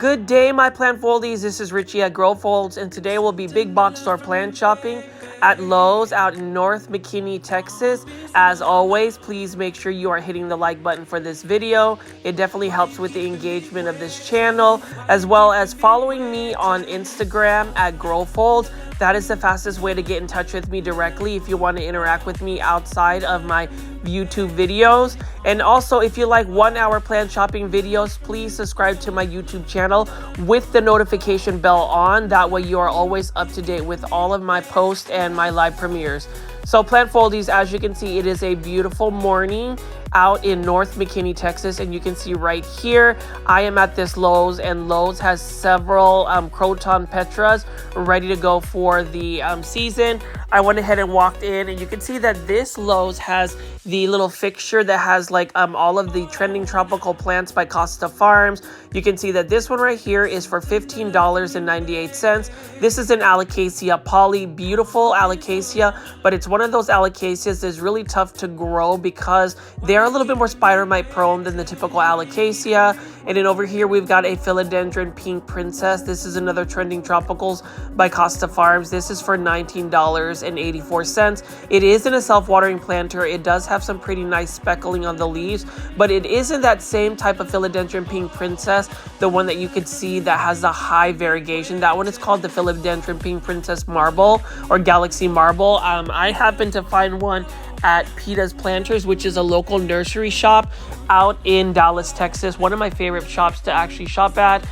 Good day, my plant foldies. This is Richie at Grow Folds, and today we'll be big box store plant shopping at Lowe's out in North McKinney, Texas. As always, please make sure you are hitting the like button for this video. It definitely helps with the engagement of this channel, as well as following me on Instagram at Grow Folds. That is the fastest way to get in touch with me directly if you want to interact with me outside of my YouTube videos. And also, if you like 1 hour plant shopping videos, please subscribe to my YouTube channel with the notification bell on. That way you are always up to date with all of my posts and my live premieres. So plant foldies, as you can see, it is a beautiful morning out in North McKinney, Texas, and you can see right here I am at this Lowe's, and Lowe's has several Croton petras ready to go for the season. I went ahead and walked in, and you can see that this Lowe's has the little fixture that has like all of the trending tropical plants by Costa Farms. You can see that this one right here is for $15.98. This is an alocasia poly, beautiful alocasia, but it's one of those alocasias that's really tough to grow because they're a little bit more spider mite prone than the typical alocasia. And then over here we've got a philodendron pink princess. This is another trending tropicals by Costa Farms. This is for $19.84. It is in a self-watering planter. It does have some pretty nice speckling on the leaves, but it isn't that same type of philodendron pink princess, the one that you could see that has the high variegation. That one is called the philodendron pink princess marble or galaxy marble. I happen to find one at Peta's Planters, which is a local nursery shop out in Dallas, Texas. One of my favorite shops to actually shop at.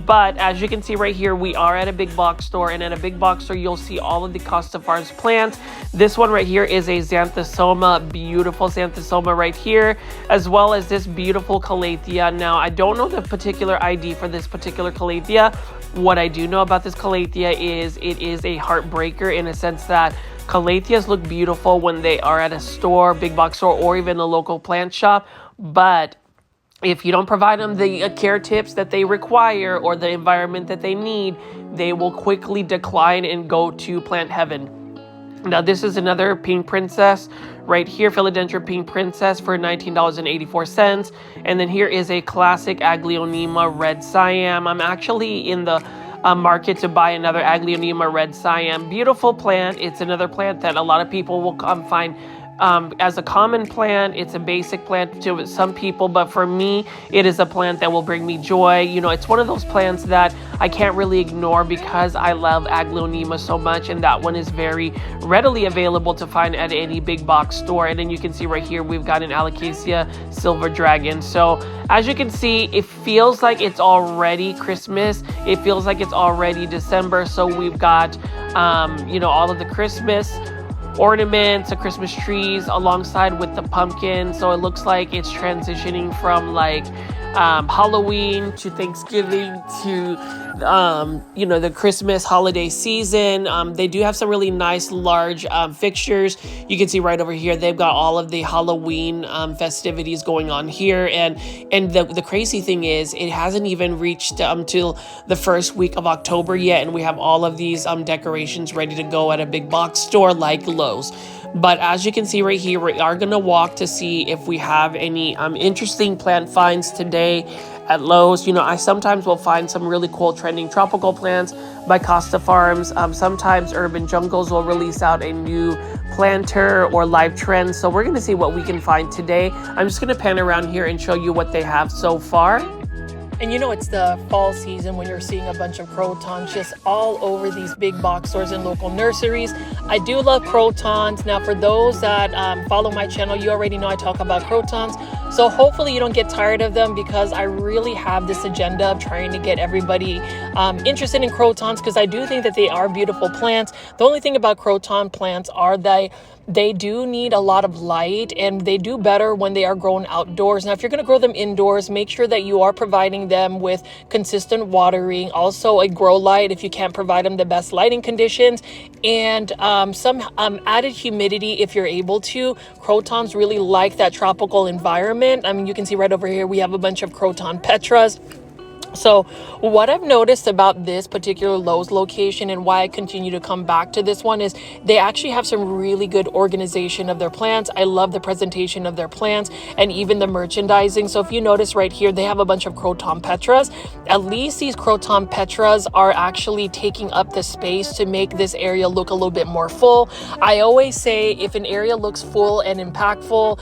But as you can see right here, we are at a big box store, and at a big box store, you'll see all of the Costa Farms plants. This one right here is a xanthosoma, beautiful xanthosoma right here, as well as this beautiful calathea. Now, I don't know the particular ID for this particular calathea. What I do know about this calathea is it is a heartbreaker in a sense that calatheas look beautiful when they are at a store, big box store, or even a local plant shop. But if you don't provide them the care tips that they require or the environment that they need, they will quickly decline and go to plant heaven. Now, this is another pink princess right here, philodendron pink princess for $19.84. And then here is a classic Aglaonema red Siam. I'm actually in the market to buy another Aglaonema red Siam. Beautiful plant. It's another plant that a lot of people will come find as a common plant. It's a basic plant to some people, but for me, it is a plant that will bring me joy. You know, it's one of those plants that I can't really ignore because I love Aglaonema so much, and that one is very readily available to find at any big box store. And then you can see right here, we've got an Alocasia Silver Dragon. So as you can see, it feels like it's already Christmas. It feels like it's already December. So we've got, you know, all of the Christmas ornaments, the Christmas trees alongside with the pumpkin. So it looks like it's transitioning from like Halloween to Thanksgiving to you know, the Christmas holiday season. They do have some really nice large fixtures. You can see right over here they've got all of the Halloween festivities going on here, and the crazy thing is it hasn't even reached till the first week of October yet, and we have all of these decorations ready to go at a big box store like Lowe's. But as you can see right here, we are gonna walk to see if we have any interesting plant finds today at Lowe's. You know, I sometimes will find some really cool trending tropical plants by Costa Farms. Sometimes Urban Jungles will release out a new planter or live trend. So we're gonna see what we can find today. I'm just gonna pan around here and show you what they have so far. And you know, it's the fall season when you're seeing a bunch of crotons just all over these big box stores and local nurseries. I do love crotons. Now, for those that follow my channel, you already know I talk about crotons. So hopefully you don't get tired of them, because I really have this agenda of trying to get everybody interested in crotons, because I do think that they are beautiful plants. The only thing about croton plants are they do need a lot of light, and they do better when they are grown outdoors. Now, if you're going to grow them indoors, make sure that you are providing them with consistent watering, also a grow light if you can't provide them the best lighting conditions, and some added humidity if you're able to. Crotons really like that tropical environment. I mean, you can see right over here we have a bunch of Croton petras. So what I've noticed about this particular Lowe's location and why I continue to come back to this one is they actually have some really good organization of their plants. I love the presentation of their plants and even the merchandising. So if you notice right here, they have a bunch of Croton petras. At least these Croton petras are actually taking up the space to make this area look a little bit more full. I always say if an area looks full and impactful,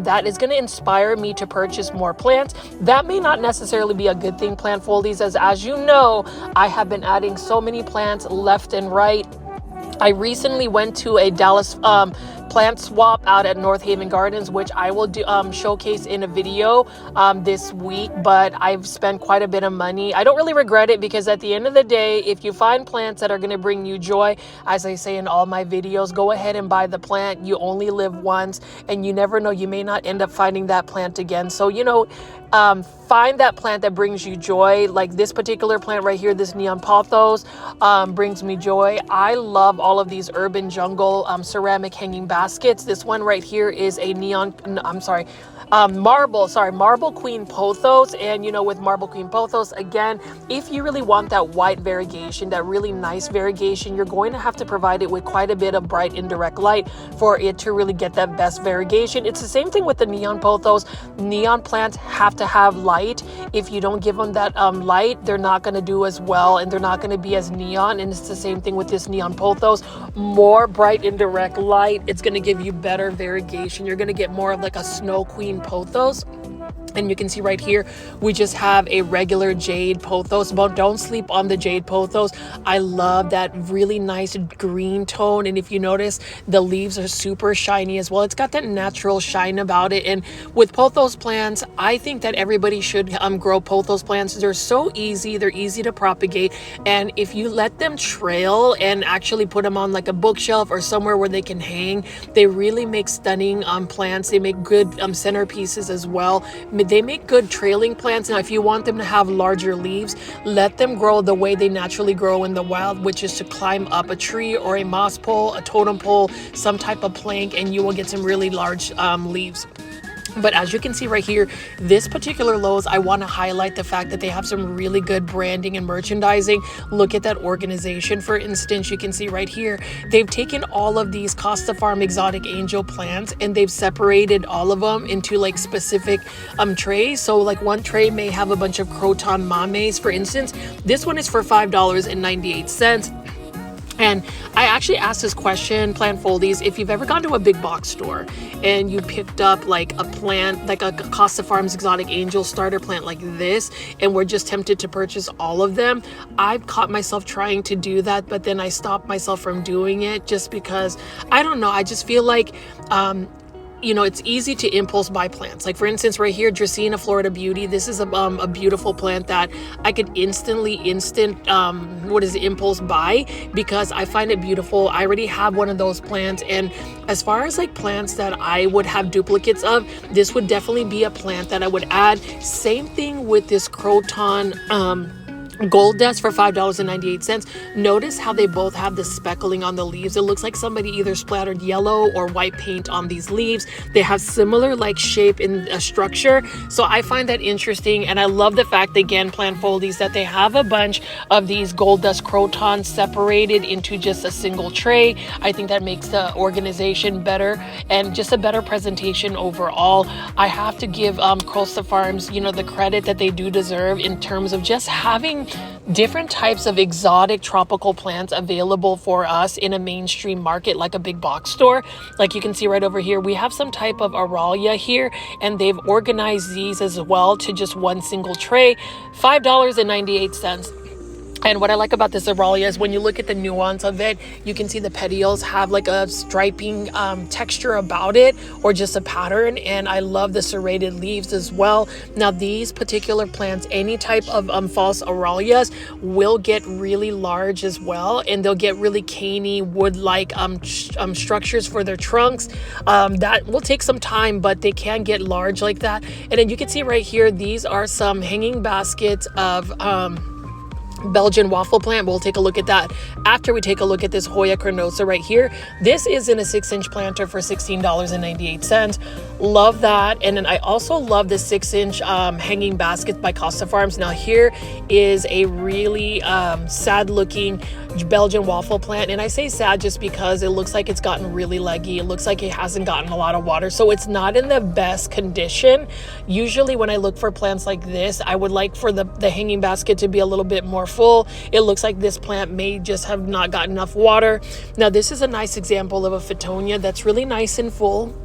that is going to inspire me to purchase more plants. That may not necessarily be a good thing, plant foldies, as you know, I have been adding so many plants left and right. I recently went to a Dallas plant swap out at North Haven Gardens, which I will do showcase in a video this week, but I've spent quite a bit of money. I don't really regret it because at the end of the day, if you find plants that are going to bring you joy, as I say in all my videos, go ahead and buy the plant. You only live once and you never know, you may not end up finding that plant again. So, you know, find that plant that brings you joy. Like this particular plant right here, this neon pothos, brings me joy. I love all of these urban jungle ceramic hanging baskets. This one right here is a marble queen pothos. And you know, with marble queen pothos, again, if you really want that white variegation, that really nice variegation, you're going to have to provide it with quite a bit of bright indirect light for it to really get that best variegation. It's the same thing with the neon pothos. Neon plants have to have light. If you don't give them that light, they're not going to do as well and they're not going to be as neon. And it's the same thing with this neon pothos. More bright indirect light, it's going to give you better variegation. You're going to get more of like a snow queen pothos. And you can see right here, we just have a regular jade pothos, but don't sleep on the jade pothos. I love that really nice green tone. And if you notice, the leaves are super shiny as well. It's got that natural shine about it. And with pothos plants, I think that everybody should grow pothos plants. They're so easy. They're easy to propagate. And if you let them trail and actually put them on like a bookshelf or somewhere where they can hang, they really make stunning plants. They make good centerpieces as well. They make good trailing plants. Now, if you want them to have larger leaves, let them grow the way they naturally grow in the wild, which is to climb up a tree or a moss pole, a totem pole, some type of plank, and you will get some really large leaves. But as you can see right here, this particular Lowe's, I want to highlight the fact that they have some really good branding and merchandising. Look at that organization. For instance, you can see right here, they've taken all of these Costa Farm exotic angel plants and they've separated all of them into like specific trays. So like one tray may have a bunch of Croton mames, for instance. This one is for $5.98. And I actually asked this question, plant foldies, if you've ever gone to a big box store and you picked up like a plant, like a Costa Farms exotic angel starter plant like this, and were just tempted to purchase all of them. I've caught myself trying to do that, but then I stopped myself from doing it just because, I don't know, I just feel like, you know, it's easy to impulse buy plants. Like for instance, right here, Dracaena Florida Beauty. This is a beautiful plant that I could impulse buy because I find it beautiful. I already have one of those plants. And as far as like plants that I would have duplicates of, this would definitely be a plant that I would add. Same thing with this Croton, Gold Dust for $5.98. Notice how they both have the speckling on the leaves. It looks like somebody either splattered yellow or white paint on these leaves. They have similar like shape and structure. So I find that interesting. And I love the fact, again, plant foldies, that they have a bunch of these Gold Dust Crotons separated into just a single tray. I think that makes the organization better and just a better presentation overall. I have to give Costa Farms, you know, the credit that they do deserve in terms of just having different types of exotic tropical plants available for us in a mainstream market like a big box store. Like you can see right over here, we have some type of Aralia here, and they've organized these as well to just one single tray, $5.98. And what I like about this Aralia is when you look at the nuance of it, you can see the petioles have like a striping texture about it, or just a pattern. And I love the serrated leaves as well. Now these particular plants, any type of false Aralias will get really large as well, and they'll get really caney wood-like structures for their trunks. That will take some time, but they can get large like that. And then you can see right here, these are some hanging baskets of Belgian waffle plant. We'll take a look at that after we take a look at this Hoya carnosa right here. This is in a 6-inch planter for $16.98. Love that. And then I also love the 6-inch hanging baskets by Costa Farms. Now here is a really sad looking Belgian waffle plant, and I say sad just because it looks like it's gotten really leggy. It looks like it hasn't gotten a lot of water, so it's not in the best condition. Usually when I look for plants like this, I would like for the hanging basket to be a little bit more full. It looks like this plant may just have not got enough water. Now this is a nice example of a Fittonia that's really nice and full.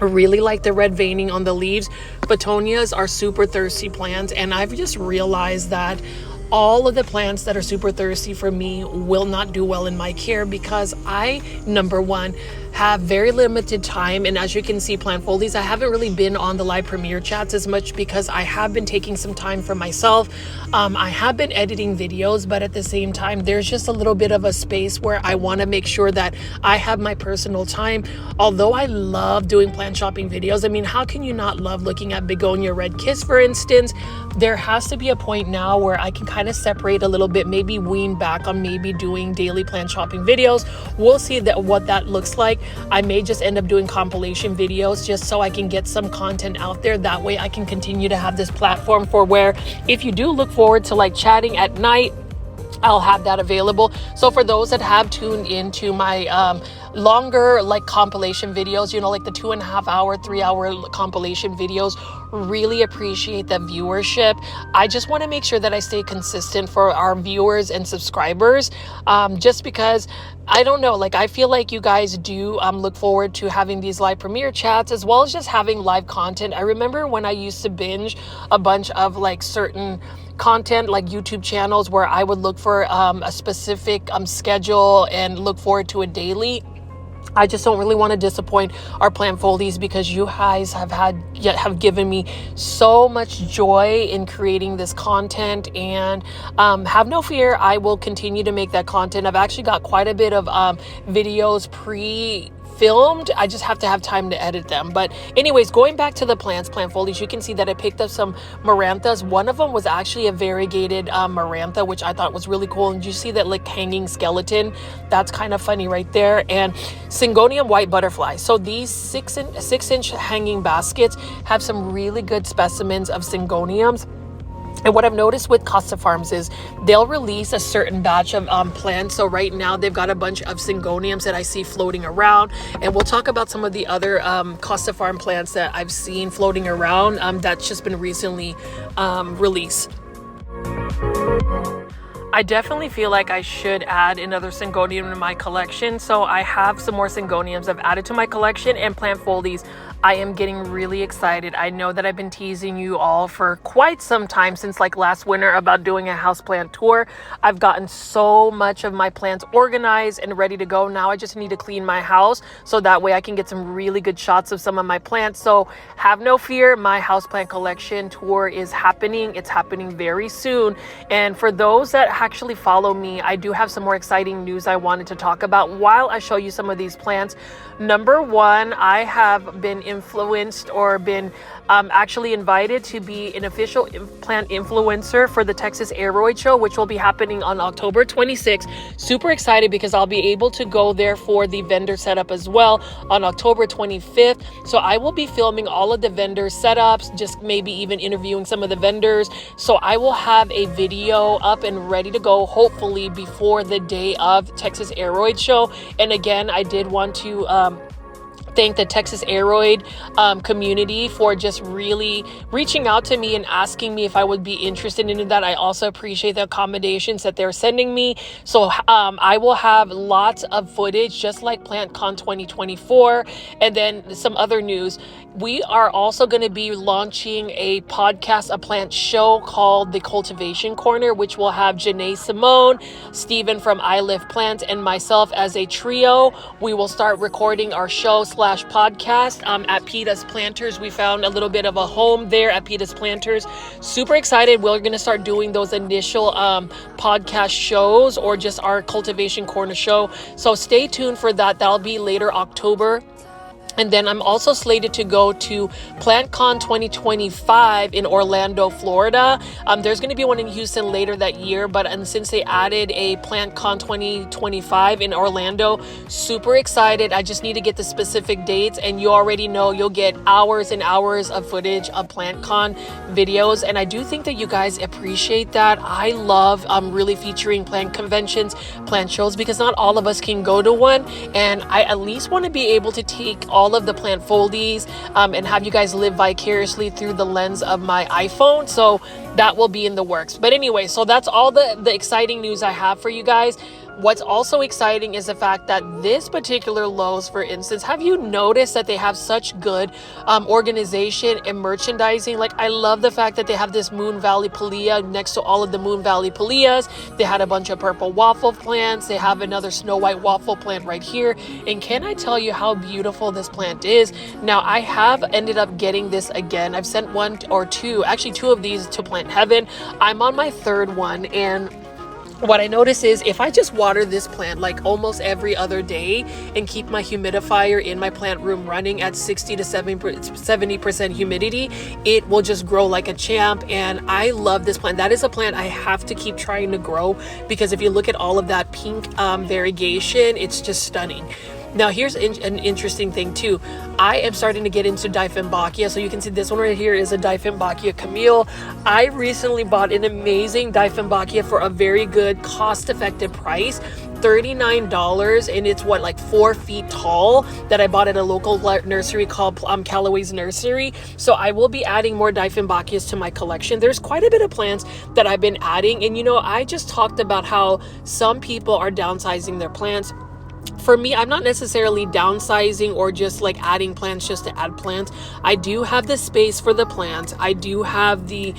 I really like the red veining on the leaves. Fittonias are super thirsty plants, and I've just realized that all of the plants that are super thirsty for me will not do well in my care because I, number one, have very limited time. And as you can see, Plant Folies, I haven't really been on the live premiere chats as much because I have been taking some time for myself. I have been editing videos, but at the same time, there's just a little bit of a space where I want to make sure that I have my personal time. Although I love doing plant shopping videos, I mean, how can you not love looking at Begonia Red Kiss, for instance? There has to be a point now where I can kind of separate a little bit, maybe wean back on maybe doing daily plant shopping videos. We'll see what that looks like. I may just end up doing compilation videos just so I can get some content out there. That way I can continue to have this platform for where if you do look forward to like chatting at night, I'll have that available. So for those that have tuned into my longer like compilation videos, you know, like the 2.5 hour, 3 hour compilation videos, really appreciate that viewership. I just want to make sure that I stay consistent for our viewers and subscribers, just because I don't know, like I feel like you guys do look forward to having these live premiere chats as well as just having live content. I remember when I used to binge a bunch of like certain content like YouTube channels where I would look for a specific schedule and look forward to a daily. I just don't really want to disappoint our Plant Folies because you guys have given me so much joy in creating this content, and have no fear, I will continue to make that content. I've actually got quite a bit of videos pre-filmed. I just have to have time to edit them. But anyways, going back to the Plant Foliage, you can see that I picked up some Maranthas. One of them was actually a variegated Marantha, which I thought was really cool. And you see that like hanging skeleton, that's kind of funny right there. And Syngonium white butterfly. So these 6-inch hanging baskets have some really good specimens of Syngoniums. And what I've noticed with Costa Farms is they'll release a certain batch of plants. So right now they've got a bunch of Syngoniums that I see floating around. And we'll talk about some of the other Costa Farm plants that I've seen floating around that's just been recently released. I definitely feel like I should add another Syngonium in my collection. So I have some more Syngoniums I've added to my collection, and Plant Folies, I am getting really excited. I know that I've been teasing you all for quite some time, since like last winter, about doing a houseplant tour. I've gotten so much of my plants organized and ready to go. Now I just need to clean my house so that way I can get some really good shots of some of my plants. So have no fear, my houseplant collection tour is happening. It's happening very soon. And for those that actually follow me, I do have some more exciting news I wanted to talk about while I show you some of these plants. Number one, I have been influenced or been actually invited to be an official plant influencer for the Texas Aroid Show, which will be happening on October 26th. Super excited because I'll be able to go there for the vendor setup as well on October 25th. So I will be filming all of the vendor setups, just maybe even interviewing some of the vendors. So I will have a video up and ready to go, hopefully before the day of Texas Aroid Show. And again, I did want to thank the Texas Aroid community for just really reaching out to me and asking me if I would be interested in that. I also appreciate the accommodations that they're sending me. So I will have lots of footage, just like PlantCon 2024. And then some other news. We are also going to be launching a podcast, a plant show called The Cultivation Corner, which will have Janae Simone, Stephen from I Live Plants, and myself as a trio. We will start recording our show / podcast at Peta's Planters. We found a little bit of a home there at Peta's Planters. Super excited. We're going to start doing those initial podcast shows, or just our Cultivation Corner show. So stay tuned for that. That'll be later October. And then I'm also slated to go to PlantCon 2025 in Orlando, Florida. There's going to be one in Houston later that year, but since they added a PlantCon 2025 in Orlando, super excited. I just need to get the specific dates, and you already know you'll get hours and hours of footage of PlantCon videos. And I do think that you guys appreciate that. I love really featuring plant conventions, plant shows, because not all of us can go to one, and I at least want to be able to take all of the plant foldies and have you guys live vicariously through the lens of my iPhone. So that will be in the works. But anyway, so that's all the exciting news I have for you guys. What's also exciting is the fact that this particular Lowe's, for instance, have you noticed that they have such good organization and merchandising? Like, I love the fact that they have this Moon Valley Pilea next to all of the Moon Valley Pileas. They had a bunch of purple waffle plants. They have another snow white waffle plant right here. And can I tell you how beautiful this plant is? Now, I have ended up getting this again. I've sent one or two, actually two of these to Plant Heaven. I'm on my third one, and what I notice is if I just water this plant like almost every other day and keep my humidifier in my plant room running at 60 to 70% humidity, it will just grow like a champ. And I love this plant. That is a plant I have to keep trying to grow, because if you look at all of that pink variegation, it's just stunning. Now, here's an interesting thing too. I am starting to get into Dieffenbachia. So you can see this one right here is a Dieffenbachia Camille. I recently bought an amazing Dieffenbachia for a very good cost-effective price. $39, and it's what, like 4 feet tall, that I bought at a local nursery called Callaway's Nursery. So I will be adding more Dieffenbachias to my collection. There's quite a bit of plants that I've been adding, and you know, I just talked about how some people are downsizing their plants. For me, I'm not necessarily downsizing or just like adding plants just to add plants. I do have the space for the plants. I do have the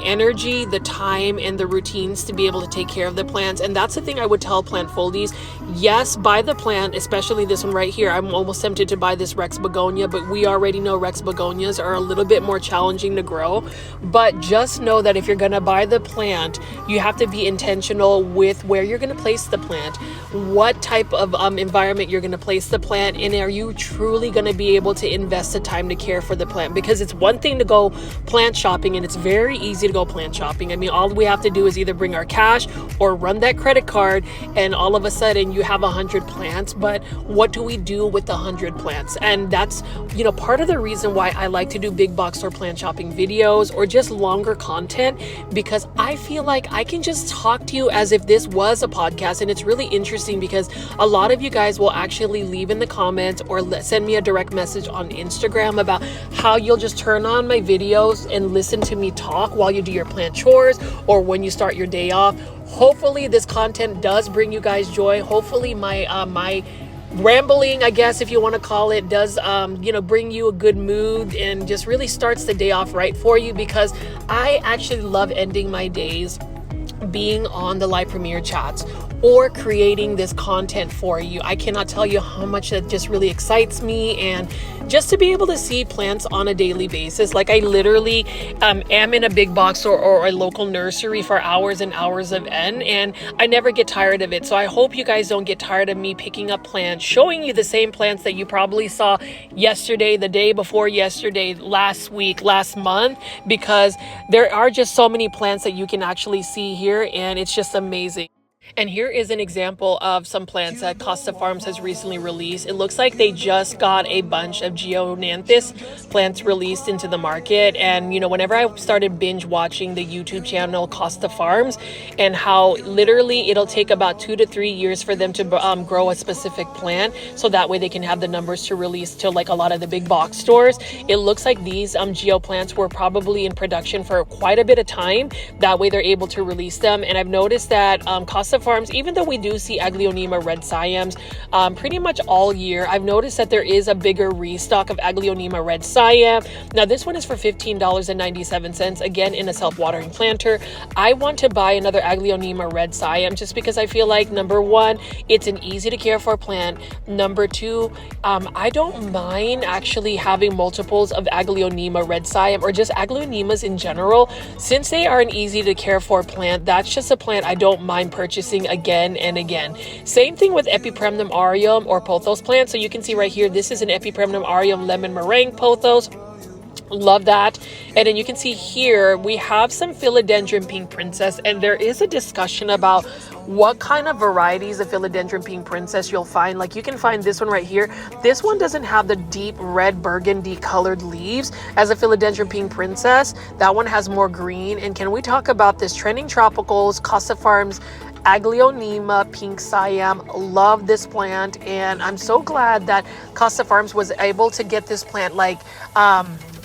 energy, the time, and the routines to be able to take care of the plants. And that's the thing I would tell plant foldies. Yes, buy the plant, especially this one right here. I'm almost tempted to buy this Rex begonia, but we already know Rex begonias are a little bit more challenging to grow. But just know that if you're going to buy the plant, you have to be intentional with where you're going to place the plant, what type of environment you're going to place the plant in. Are you truly going to be able to invest the time to care for the plant? Because it's one thing to go plant shopping, and it's very easy to go plant shopping. I mean, all we have to do is either bring our cash or run that credit card, and all of a sudden you have 100 plants. But what do we do with the 100 plants? And that's, you know, part of the reason why I like to do big box store plant shopping videos or just longer content, because I feel like I can just talk to you as if this was a podcast. And it's really interesting because a lot of you guys will actually leave in the comments or send me a direct message on Instagram about how you'll just turn on my videos and listen to me talk while you do your plant chores or when you start your day off. Hopefully this content does bring you guys joy. Hopefully my rambling, I guess if you want to call it, does bring you a good mood and just really starts the day off right for you, because I actually love ending my days being on the live premiere chats or creating this content for you. I cannot tell you how much that just really excites me, and just to be able to see plants on a daily basis. Like, I literally am in a big box or a local nursery for hours and hours of end, and I never get tired of it. So I hope you guys don't get tired of me picking up plants, showing you the same plants that you probably saw yesterday, the day before yesterday, last week, last month, because there are just so many plants that you can actually see here, and it's just amazing. And here is an example of some plants that Costa Farms has recently released. It looks like they just got a bunch of Geonanthus plants released into the market. And, you know, whenever I started binge watching the YouTube channel Costa Farms, and how literally it'll take about 2 to 3 years for them to grow a specific plant, so that way they can have the numbers to release to like a lot of the big box stores. It looks like these Geo plants were probably in production for quite a bit of time. That way they're able to release them. And I've noticed that Costa Farms, even though we do see Aglaonema red Siams pretty much all year, I've noticed that there is a bigger restock of Aglaonema red Siam. Now this one is for $15.97, again in a self-watering planter. I want to buy another Aglaonema red Siam just because I feel like, number one, it's an easy to care for plant. Number two, I don't mind actually having multiples of Aglaonema red Siam, or just Aglaonemas in general. Since they are an easy to care for plant, that's just a plant I don't mind purchasing reproducing again and again. Same thing with Epipremnum aureum or pothos plants. So you can see right here, this is an Epipremnum aureum lemon meringue pothos. Love that. And then you can see here we have some philodendron pink princess, and there is a discussion about what kind of varieties of philodendron pink princess you'll find. Like you can find this one right here. This one doesn't have the deep red burgundy colored leaves as a philodendron pink princess. That one has more green. And can we talk about this trending tropicals Costa Farms Aglaonema pink Siam? Love this plant, and I'm so glad that Costa Farms was able to get this plant like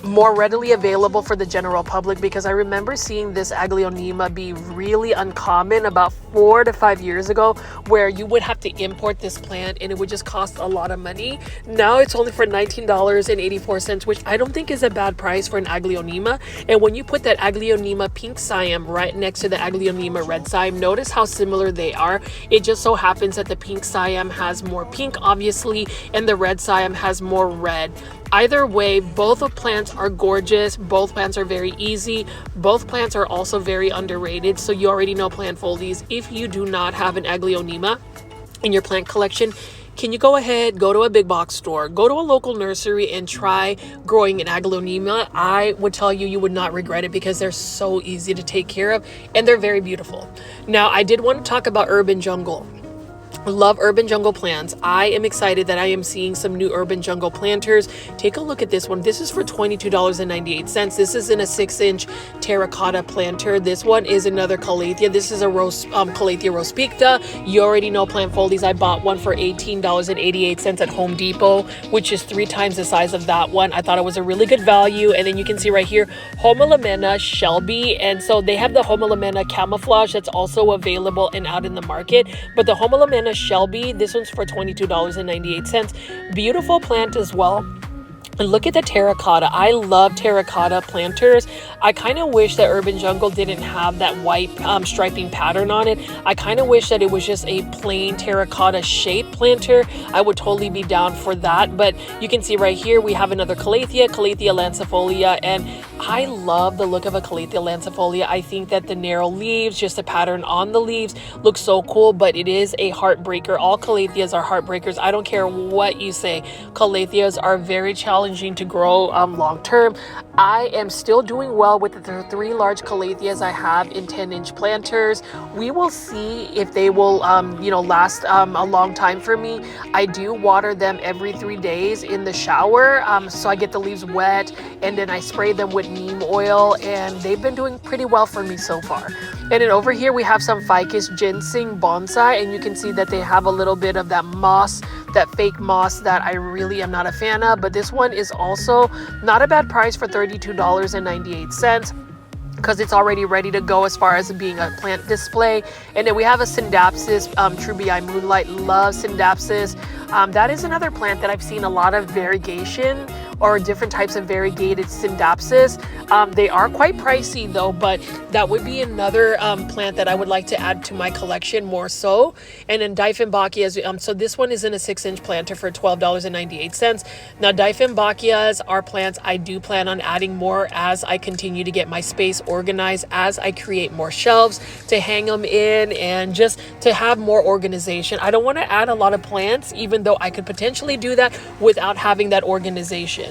more readily available for the general public, because I remember seeing this Aglaonema be really uncommon about 4 to 5 years ago, where you would have to import this plant and it would just cost a lot of money. Now it's only for $19.84, which I don't think is a bad price for an Aglaonema. And when you put that Aglaonema pink Siam right next to the Aglaonema red Siam, notice how similar they are. It just so happens that the pink Siam has more pink, obviously, and the red Siam has more red. Either way, both of plants are gorgeous. Both plants are very easy. Both plants are also very underrated. So you already know, plant foldies, if you do not have an Aglaonema in your plant collection, can you go ahead, go to a big box store, go to a local nursery and try growing an Aglaonema? I would tell you, you would not regret it, because they're so easy to take care of and they're very beautiful. Now, I did want to talk about urban jungle. Love urban jungle plants. I am excited that I am seeing some new urban jungle planters. Take a look at this one. This is for $22.98. This is in a 6-inch terracotta planter. This one is another calathea. This is a calathea rospicta. You already know, plant foldies, I bought one for $18.88 at Home Depot, which is 3 times the size of that one. I thought it was a really good value. And then you can see right here, Homolamena Shelby. And so they have the Homolamena camouflage that's also available and out in the market. But the Homolamena Shelby, this one's for $22.98. Beautiful plant as well. And look at the terracotta. I love terracotta planters. I kind of wish that Urban Jungle didn't have that white striping pattern on it. I kind of wish that it was just a plain terracotta shape planter. I would totally be down for that. But you can see right here, we have another calathea, Calathea lancifolia. And I love the look of a Calathea lancifolia. I think that the narrow leaves, just the pattern on the leaves, looks so cool, but it is a heartbreaker. All calatheas are heartbreakers. I don't care what you say. Calatheas are very challenging to grow long term. I am still doing well with the 3 large calatheas I have in 10-inch planters. We will see if they will last a long time for me. I do water them every 3 days in the shower, so I get the leaves wet, and then I spray them with neem oil, and they've been doing pretty well for me so far. And then over here we have some ficus ginseng bonsai, and you can see that they have a little bit of that moss, that fake moss that I really am not a fan of. But this one is also not a bad price for $32.98, because it's already ready to go as far as being a plant display. And then we have a Syndapsis Trubii Moonlight. Love Syndapsis. That is another plant that I've seen a lot of variegation, or different types of variegated Syndapsis. They are quite pricey though, but that would be another plant that I would like to add to my collection more so. And then Dieffenbachias, so this one is in a 6-inch planter for $12.98. Now Dieffenbachias are plants I do plan on adding more as I continue to get my space organized, as I create more shelves to hang them in, and just to have more organization. I don't want to add a lot of plants, even though I could potentially do that without having that organization.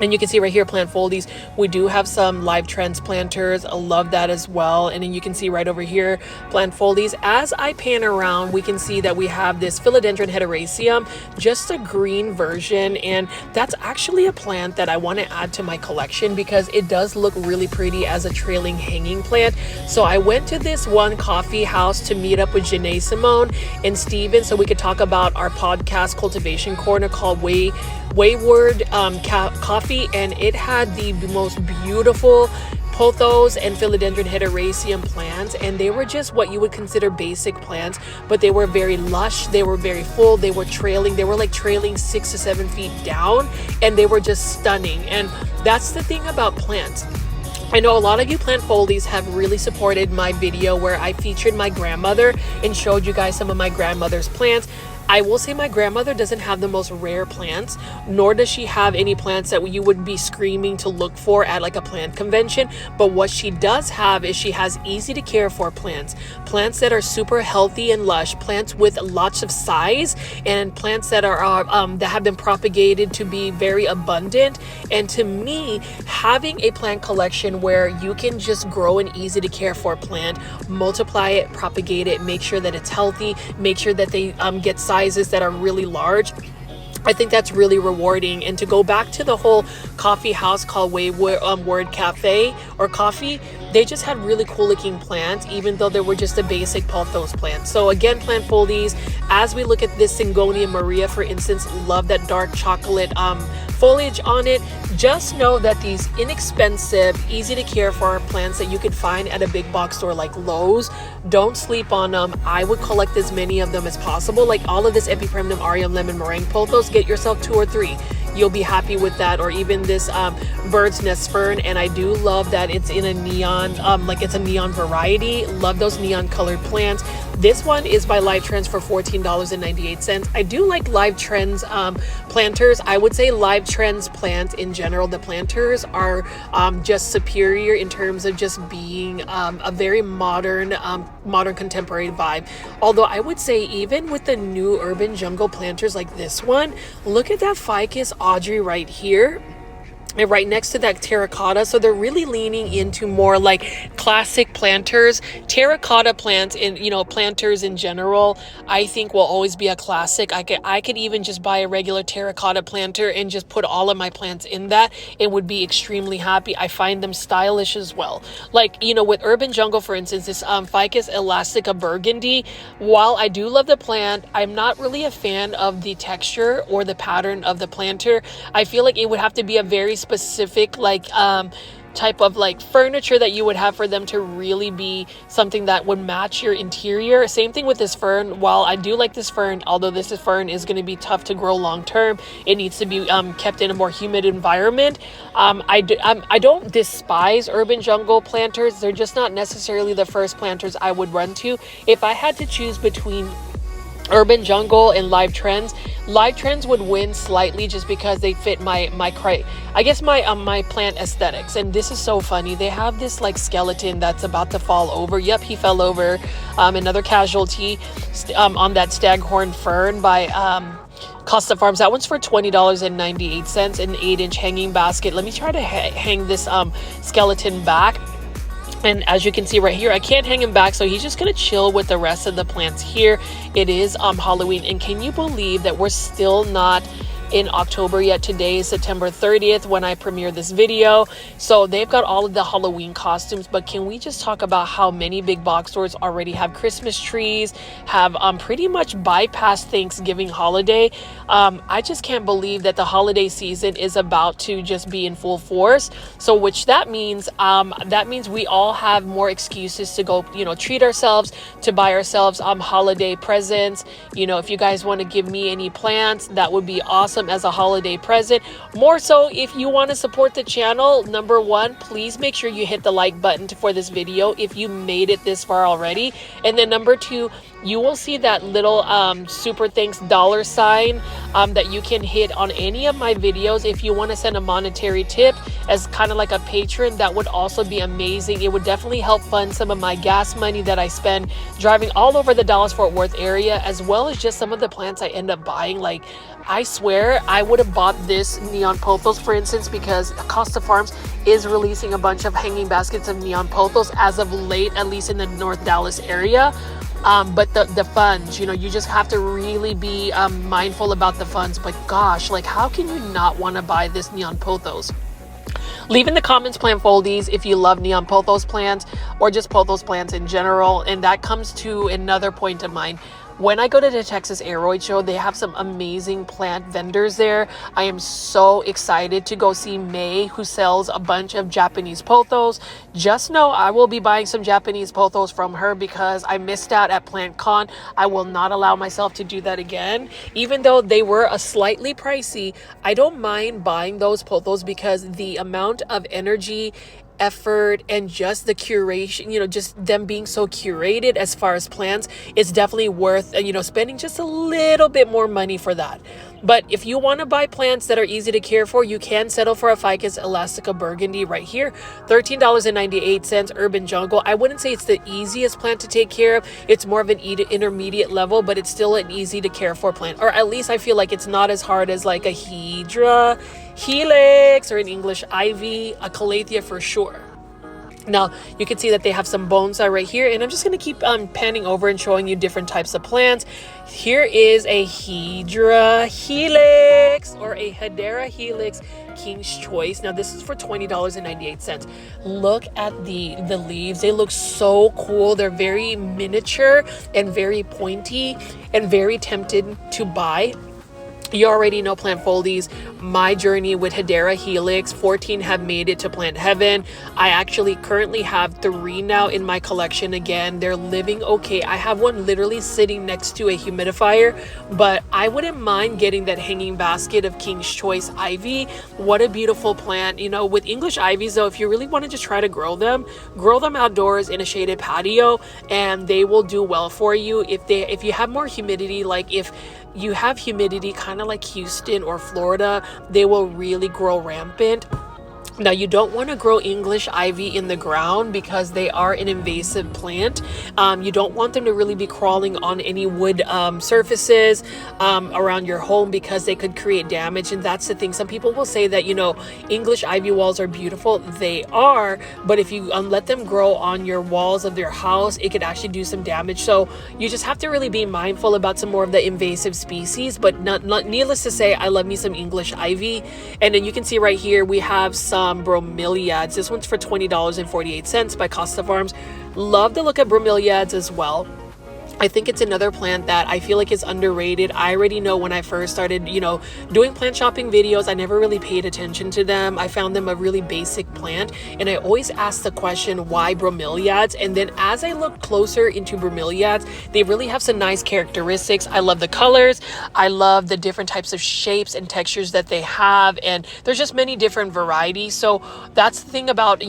And you can see right here, plant foldies, we do have some live transplanters. I love that as well. And then you can see right over here, plant foldies. As I pan around, we can see that we have this Philodendron hederaceum, just a green version. And that's actually a plant that I want to add to my collection, because it does look really pretty as a trailing hanging plant. So I went to this one coffee house to meet up with Janae Simone and Steven, so we could talk about our podcast cultivation corner called Wayward Coffee, and it had the most beautiful pothos and Philodendron hederaceum plants, and they were just what you would consider basic plants, but they were very lush, they were very full, they were trailing, they were like trailing 6 to 7 feet down, and they were just stunning. And that's the thing about plants. I know a lot of you plant foldies have really supported my video where I featured my grandmother and showed you guys some of my grandmother's plants. I will say my grandmother doesn't have the most rare plants, nor does she have any plants that you would be screaming to look for at like a plant convention. But what she does have is she has easy to care for plants, plants that are super healthy and lush, plants with lots of size, and plants that are that have been propagated to be very abundant. And to me, having a plant collection where you can just grow an easy to care for plant, multiply it, propagate it, make sure that it's healthy, make sure that they get sizes that are really large, I think that's really rewarding. And to go back to the whole coffee house called Word Cafe or Coffee, they just had really cool looking plants, even though they were just a basic pothos plant. So again, plant foldies, as we look at this Syngonium Maria, for instance, love that dark chocolate foliage on it. Just know that these inexpensive, easy to care for plants that you can find at a big box store like Lowe's, don't sleep on them. I would collect as many of them as possible. Like all of this Epipremnum aureum lemon meringue pothos, get yourself 2 or 3. You'll be happy with that. Or even this bird's nest fern, and I do love that it's in a neon, like it's a neon variety. Love those neon colored plants. This one is by Live Trends for $14.98. I do like Live Trends planters. I would say Live Trends plants in general, the planters are just superior in terms of just being a very modern contemporary vibe. Although I would say even with the new urban jungle planters like this one, look at that Ficus Audrey right here. And right next to that terracotta. So they're really leaning into more like classic planters. Terracotta plants and, you know, planters in general, I think will always be a classic. I could even just buy a regular terracotta planter and just put all of my plants in that and would be extremely happy. I find them stylish as well. Like, you know, with urban jungle, for instance, this Ficus elastica burgundy, while I do love the plant, I'm not really a fan of the texture or the pattern of the planter. I feel like it would have to be a very specific like type of like furniture that you would have for them to really be something that would match your interior. Same thing with this fern. While I do like this fern, although this fern is going to be tough to grow long term, it needs to be kept in a more humid environment. I don't despise urban jungle planters. They're just not necessarily the first planters I would run to. If I had to choose between urban jungle and Live Trends would win slightly just because they fit my plant aesthetics. And this is so funny, they have this like skeleton that's about to fall over. Yep, he fell over. Another casualty on that staghorn fern by Costa Farms. That one's for $20.98, an 8-inch hanging basket. Let me try to hang this skeleton back. And as you can see right here, I can't hang him back, so he's just gonna chill with the rest of the plants here. It is Halloween, and can you believe that we're still not in October yet? Today is September 30th when I premiere this video. So they've got all of the Halloween costumes, but can we just talk about how many big box stores already have Christmas trees, have pretty much bypassed Thanksgiving holiday. I just can't believe that the holiday season is about to just be in full force. So which that means we all have more excuses to go, you know, treat ourselves, to buy ourselves holiday presents. You know, if you guys want to give me any plants, that would be awesome as a holiday present. More so, if you want to support the channel, number one, please make sure you hit the like button for this video if you made it this far already. And then number two, you will see that little super thanks dollar sign that you can hit on any of my videos. If you want to send a monetary tip as kind of like a patron, that would also be amazing. It would definitely help fund some of my gas money that I spend driving all over the Dallas-Fort Worth area, as well as just some of the plants I end up buying. Like, I swear I would have bought this neon pothos, for instance, because Costa Farms is releasing a bunch of hanging baskets of neon pothos as of late, at least in the North Dallas area. But the funds, you know, you just have to really be mindful about the funds. But gosh, like, how can you not want to buy this neon pothos? Leave in the comments plant foldies if you love neon pothos plants or just pothos plants in general. And that comes to another point of mine. When I go to the Texas Aroid Show, they have some amazing plant vendors there. I am so excited to go see May, who sells a bunch of Japanese pothos. Just know I will be buying some Japanese pothos from her because I missed out at PlantCon. I will not allow myself to do that again. Even though they were a slightly pricey, I don't mind buying those pothos because the amount of energy effort and just the curation, just them being so curated as far as plants, it's definitely worth, spending just a little bit more money for that. But if you want to buy plants that are easy to care for, you can settle for a Ficus elastica burgundy right here, $13.98, urban jungle. I wouldn't say it's the easiest plant to take care of. It's more of an intermediate level, but it's still an easy to care for plant. Or at least I feel like it's not as hard as like a hydra, helix, or an English ivy, a calathea for sure. Now, you can see that they have some bonsai right here, and I'm just going to keep panning over and showing you different types of plants. Here is a Hydra Helix or a Hedera Helix King's Choice. Now, this is for $20.98. Look at the leaves. They look so cool. They're very miniature and very pointy and very tempted to buy. You already know Plant Foldies, my journey with Hedera Helix. 14 have made it to plant heaven. I actually currently have 3 now in my collection again. They're living okay. I have one literally sitting next to a humidifier, but I wouldn't mind getting that hanging basket of King's Choice Ivy. What a beautiful plant. With English ivies though, if you really want to just try to grow them outdoors in a shaded patio, and they will do well for you. If you have more humidity, like if you have humidity kind of like Houston or Florida, they will really grow rampant. Now, you don't want to grow English ivy in the ground because they are an invasive plant. You don't want them to really be crawling on any wood surfaces around your home because they could create damage. And that's the thing. Some people will say that, English ivy walls are beautiful. They are, but if you let them grow on your walls of your house, it could actually do some damage. So you just have to really be mindful about some more of the invasive species. But not needless to say, I love me some English ivy. And then you can see right here, we have some bromeliads. This one's for $20.48 by Costa Farms. Love the look at bromeliads as well. I think it's another plant that I feel like is underrated. I already know when I first started, doing plant shopping videos, I never really paid attention to them. I found them a really basic plant, and I always asked the question, why bromeliads? And then as I look closer into bromeliads, they really have some nice characteristics. I love the colors. I love the different types of shapes and textures that they have, and there's just many different varieties. So that's the thing about,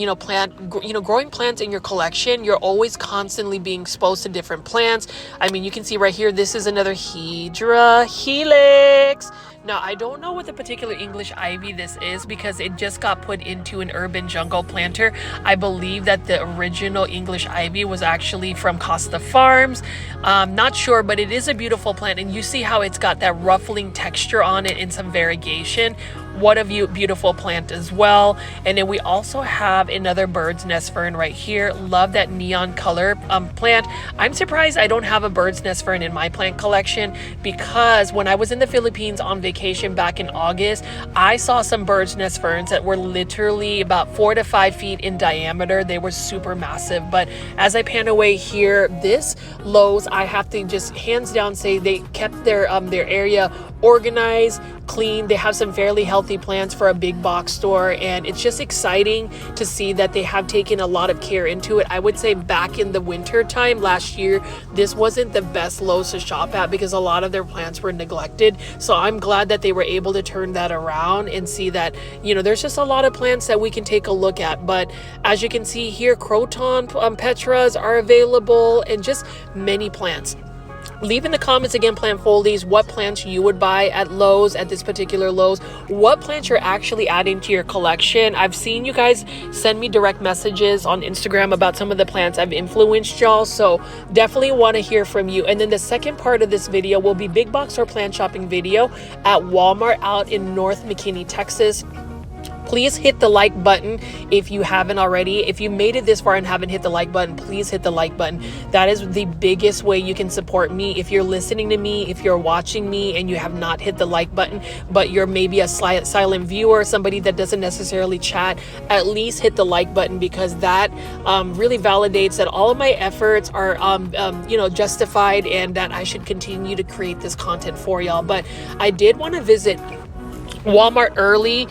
growing plants in your collection. You're always constantly being exposed to different plants. I mean, you can see right here, this is another Hydra Helix. Now, I don't know what the particular English ivy this is because it just got put into an urban jungle planter. I believe that the original English ivy was actually from Costa Farms. Not sure, but it is a beautiful plant, and you see how it's got that ruffling texture on it and some variegation. What a beautiful plant as well. And then we also have another bird's nest fern right here. Love that neon color plant. I'm surprised I don't have a bird's nest fern in my plant collection because when I was in the Philippines on vacation back in August, I saw some bird's nest ferns that were literally about 4 to 5 feet in diameter. They were super massive. But as I pan away here, this Lowe's, I have to just hands down say they kept their area organized, clean. They have some fairly healthy plants for a big box store, and it's just exciting to see that they have taken a lot of care into it. I would say back in the winter time last year, this wasn't the best Lowe's to shop at because a lot of their plants were neglected. So I'm glad that they were able to turn that around and see that, there's just a lot of plants that we can take a look at. But as you can see here, Croton petras are available and just many plants. Leave in the comments again, Plant Foldies, what plants you would buy at Lowe's, at this particular Lowe's, what plants you're actually adding to your collection. I've seen you guys send me direct messages on Instagram about some of the plants I've influenced y'all, so definitely want to hear from you. And then the second part of this video will be big box or plant shopping video at Walmart out in North McKinney, Texas. Please hit the like button if you haven't already. If you made it this far and haven't hit the like button, please hit the like button. That is the biggest way you can support me. If you're listening to me, if you're watching me and you have not hit the like button, but you're maybe a silent viewer, somebody that doesn't necessarily chat, at least hit the like button because that really validates that all of my efforts are justified and that I should continue to create this content for y'all. But I did want to visit Walmart early.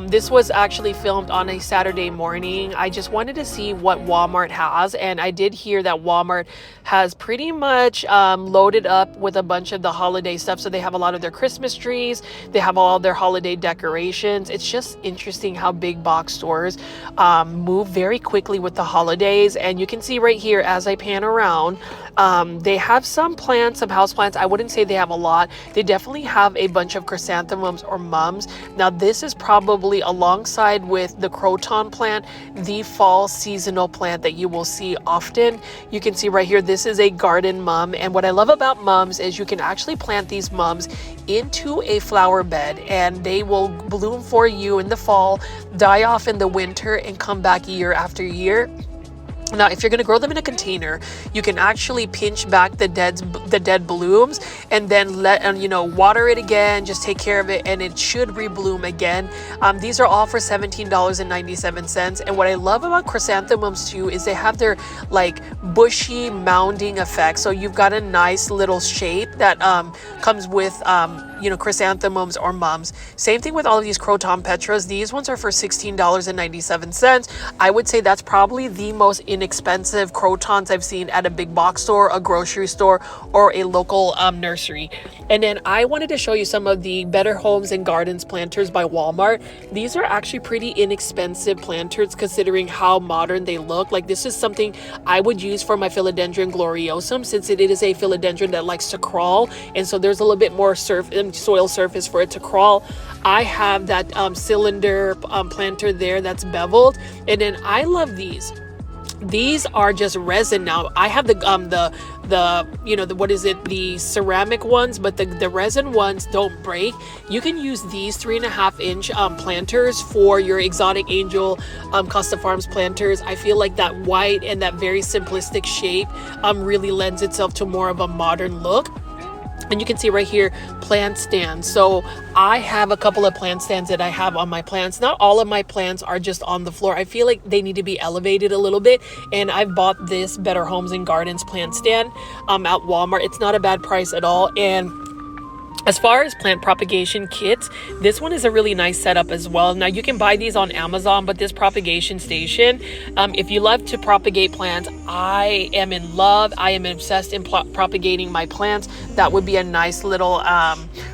This was actually filmed on a Saturday morning. I just wanted to see what Walmart has, and I did hear that Walmart has pretty much loaded up with a bunch of the holiday stuff. So they have a lot of their Christmas trees, they have all their holiday decorations. It's just interesting how big box stores move very quickly with the holidays. And you can see right here as I pan around, they have some plants, some house plants. I wouldn't say they have a lot. They definitely have a bunch of chrysanthemums or mums. Now this is probably, alongside with the Croton plant, the fall seasonal plant that you will see often. You can see right here, this is a garden mum, and what I love about mums is you can actually plant these mums into a flower bed and they will bloom for you in the fall, die off in the winter, and come back year after year. Now, if you're going to grow them in a container, you can actually pinch back the dead blooms and then water it again, just take care of it, and it should rebloom again. These are all for $17.97. And what I love about chrysanthemums too is they have their like bushy mounding effect. So you've got a nice little shape that comes with chrysanthemums or mums. Same thing with all of these Croton petras. These ones are for $16.97. I would say that's probably the most inexpensive Crotons I've seen at a big box store, a grocery store, or a local nursery. And then I wanted to show you some of the Better Homes and Gardens planters by Walmart. These are actually pretty inexpensive planters considering how modern they look. Like, this is something I would use for my Philodendron gloriosum, since it is a philodendron that likes to crawl, and so there's a little bit more soil surface for it to crawl. I have that cylinder planter there that's beveled, and then I love these. These are just resin. Now I have the ceramic ones, but the resin ones don't break. You can use these 3.5-inch planters for your exotic angel Costa Farms planters. I feel like that white and that very simplistic shape really lends itself to more of a modern look. And you can see right here, plant stands. So I have a couple of plant stands that I have on my plants. Not all of my plants are just on the floor. I feel like they need to be elevated a little bit. And I've bought this Better Homes and Gardens plant stand at Walmart. It's not a bad price at all. And as far as plant propagation kits, this one is a really nice setup as well. Now you can buy these on Amazon, but this propagation station, if you love to propagate plants, I am in love. I am obsessed in propagating my plants. That would be a nice little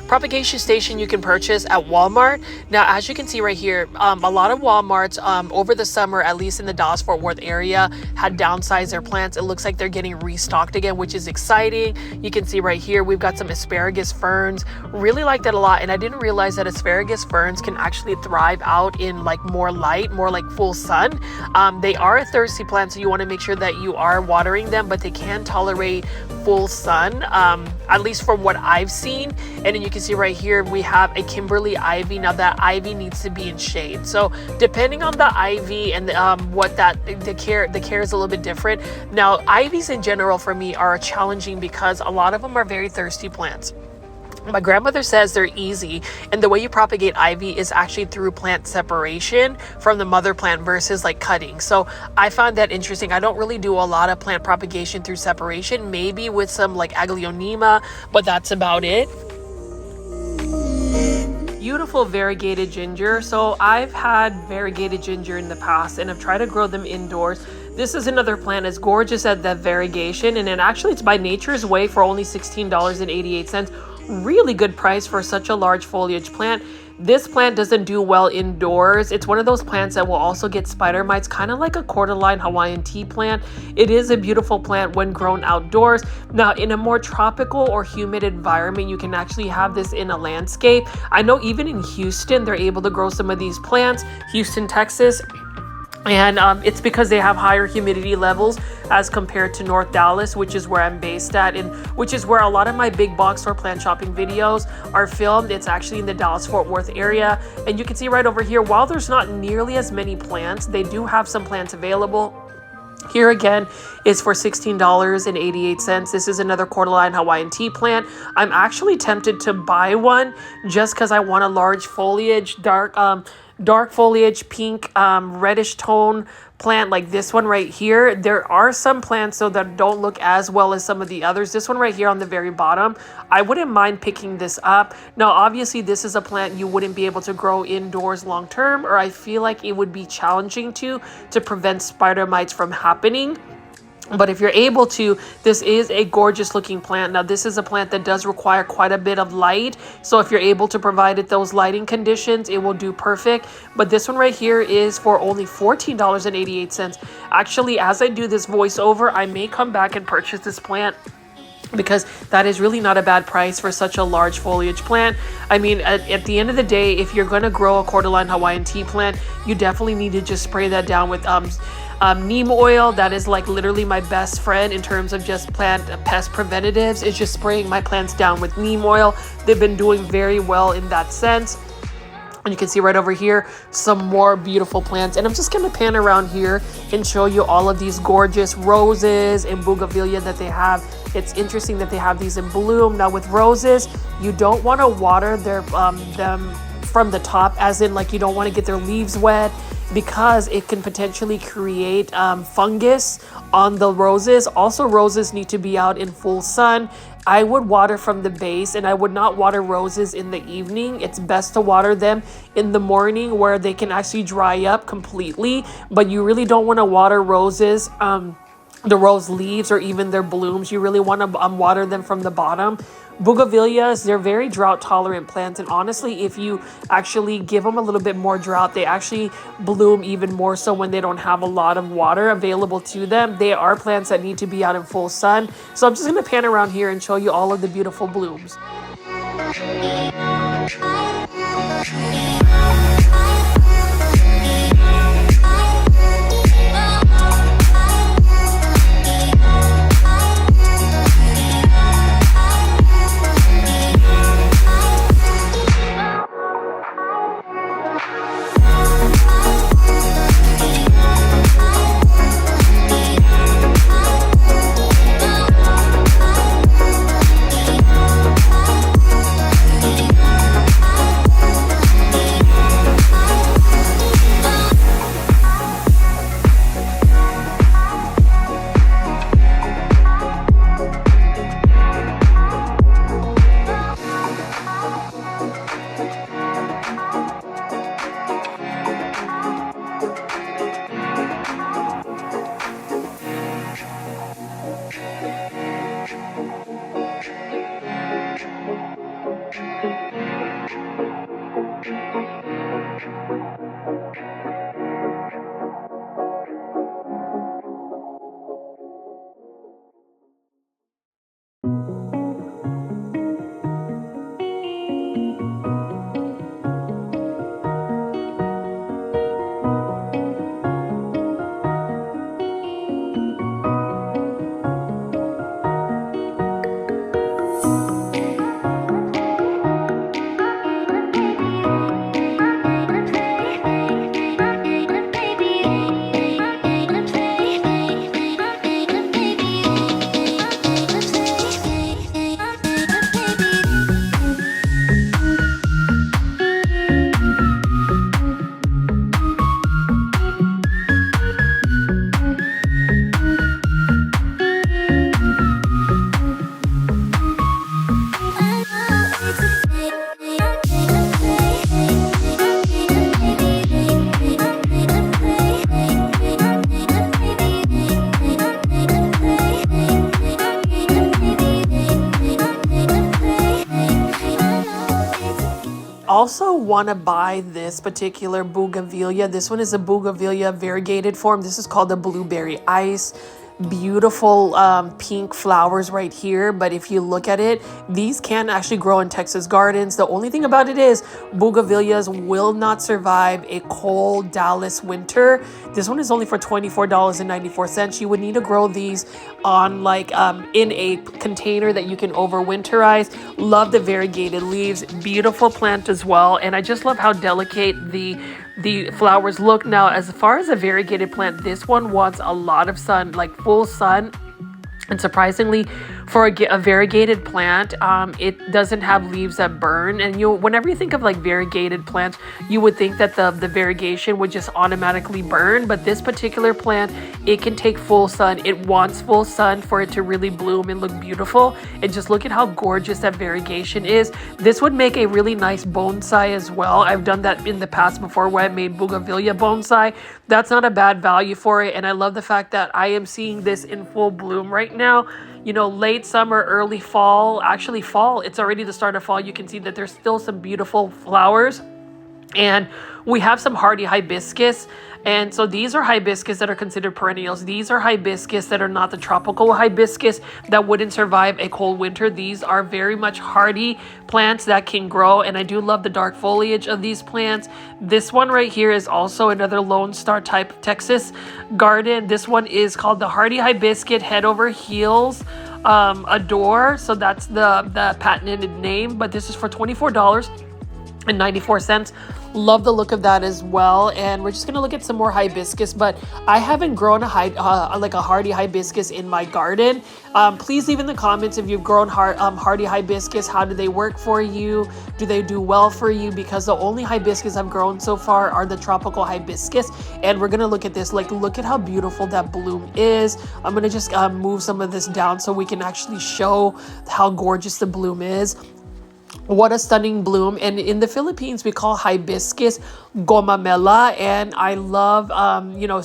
propagation station you can purchase at Walmart. Now, as you can see right here, a lot of Walmarts over the summer, at least in the Dallas-Fort Worth area, had downsized their plants. It looks like they're getting restocked again, which is exciting. You can see right here, we've got some asparagus ferns. Really like that a lot, and I didn't realize that asparagus ferns can actually thrive out in like more light, more like full sun. They are a thirsty plant, so you want to make sure that you are watering them, but they can tolerate full sun, at least from what I've seen. And then you can see right here we have a Kimberly ivy. Now that ivy needs to be in shade, so depending on the ivy and the care is a little bit different. Now ivies in general for me are challenging because a lot of them are very thirsty plants. My grandmother says they're easy, and the way you propagate ivy is actually through plant separation from the mother plant versus like cutting. So I found that interesting. I don't really do a lot of plant propagation through separation, maybe with some like aglaonema, but that's about it. Beautiful variegated ginger. So I've had variegated ginger in the past, and I've tried to grow them indoors. This is another plant as gorgeous as that variegation, and then actually it's by Nature's Way for only $16.88. Really good price for such a large foliage plant. This plant doesn't do well indoors. It's one of those plants that will also get spider mites, kind of like a cordyline Hawaiian tea plant. It is a beautiful plant when grown outdoors. Now, in a more tropical or humid environment, you can actually have this in a landscape. I know even in Houston, they're able to grow some of these plants, Houston, Texas. And it's because they have higher humidity levels as compared to North Dallas, which is where I'm based at, and which is where a lot of my big box store plant shopping videos are filmed. It's actually in the Dallas-Fort Worth area. And you can see right over here, while there's not nearly as many plants, they do have some plants available. Here again is for $16.88. This is another cordyline Hawaiian tea plant. I'm actually tempted to buy one just because I want a large foliage, dark foliage, pink, reddish tone plant like this one right here, there are some plants though that don't look as well as some of the others. This one right here on the very bottom, I wouldn't mind picking this up. Now obviously this is a plant you wouldn't be able to grow indoors long term, or I feel like it would be challenging to prevent spider mites from happening. But if you're able to, this is a gorgeous looking plant. Now this is a plant that does require quite a bit of light, so if you're able to provide it those lighting conditions, it will do perfect. But this one right here is for only $14.88. Actually, as I do this voiceover, I may come back and purchase this plant, because that is really not a bad price for such a large foliage plant. I mean, at the end of the day, if you're going to grow a cordyline Hawaiian tea plant, you definitely need to just spray that down with neem oil. That is like literally my best friend in terms of just plant pest preventatives, is just spraying my plants down with neem oil. They've been doing very well in that sense. And you can see right over here some more beautiful plants, and I'm just going to pan around here and show you all of these gorgeous roses and bougainvillea that they have. It's interesting that they have these in bloom. Now with roses, you don't want to water them from the top, as in like you don't want to get their leaves wet, because it can potentially create fungus on the roses. Also, roses need to be out in full sun. I would water from the base, and I would not water roses in the evening. It's best to water them in the morning where they can actually dry up completely, but you really don't want to water roses, the rose leaves or even their blooms. You really want to water them from the bottom. Bougainvilleas, they're very drought tolerant plants, and honestly, if you actually give them a little bit more drought, they actually bloom even more so when they don't have a lot of water available to them. They are plants that need to be out in full sun. So I'm just going to pan around here and show you all of the beautiful blooms. Also want to buy this particular bougainvillea. This one is a bougainvillea variegated form. This is called the blueberry ice. Beautiful pink flowers right here, but if you look at it, these can actually grow in Texas gardens. The only thing about it is bougainvilleas will not survive a cold Dallas winter. This one is only for $24.94. You would need to grow these on like in a container that you can overwinterize. Love the variegated leaves, beautiful plant as well, and I just love how delicate the flowers look. Now, as far as a variegated plant, this one wants a lot of sun, like full sun. And surprisingly, For a variegated plant, it doesn't have leaves that burn. And whenever you think of like variegated plants, you would think that the variegation would just automatically burn. But this particular plant, it can take full sun. It wants full sun for it to really bloom and look beautiful. And just look at how gorgeous that variegation is. This would make a really nice bonsai as well. I've done that in the past before where I made bougainvillea bonsai. That's not a bad value for it. And I love the fact that I am seeing this in full bloom right now. Late summer, early fall, actually fall, it's already the start of fall. You can see that there's still some beautiful flowers. And we have some hardy hibiscus. And so these are hibiscus that are considered perennials. These are hibiscus that are not the tropical hibiscus that wouldn't survive a cold winter. These are very much hardy plants that can grow. And I do love the dark foliage of these plants. This one right here is also another Lone Star type Texas garden. This one is called the hardy hibiscus head over heels adore. So that's the patented name. But this is for $24.94. Love the look of that as well. And we're just gonna look at some more hibiscus, but I haven't grown a hardy hibiscus in my garden. Please leave in the comments if you've grown hardy hibiscus. How do they work for you? Do they do well for you? Because the only hibiscus I've grown so far are the tropical hibiscus. And we're gonna look at this, look at how beautiful that bloom is. I'm gonna just move some of this down so we can actually show how gorgeous the bloom is. What a stunning bloom. And in the Philippines, we call hibiscus gomamela. And I love,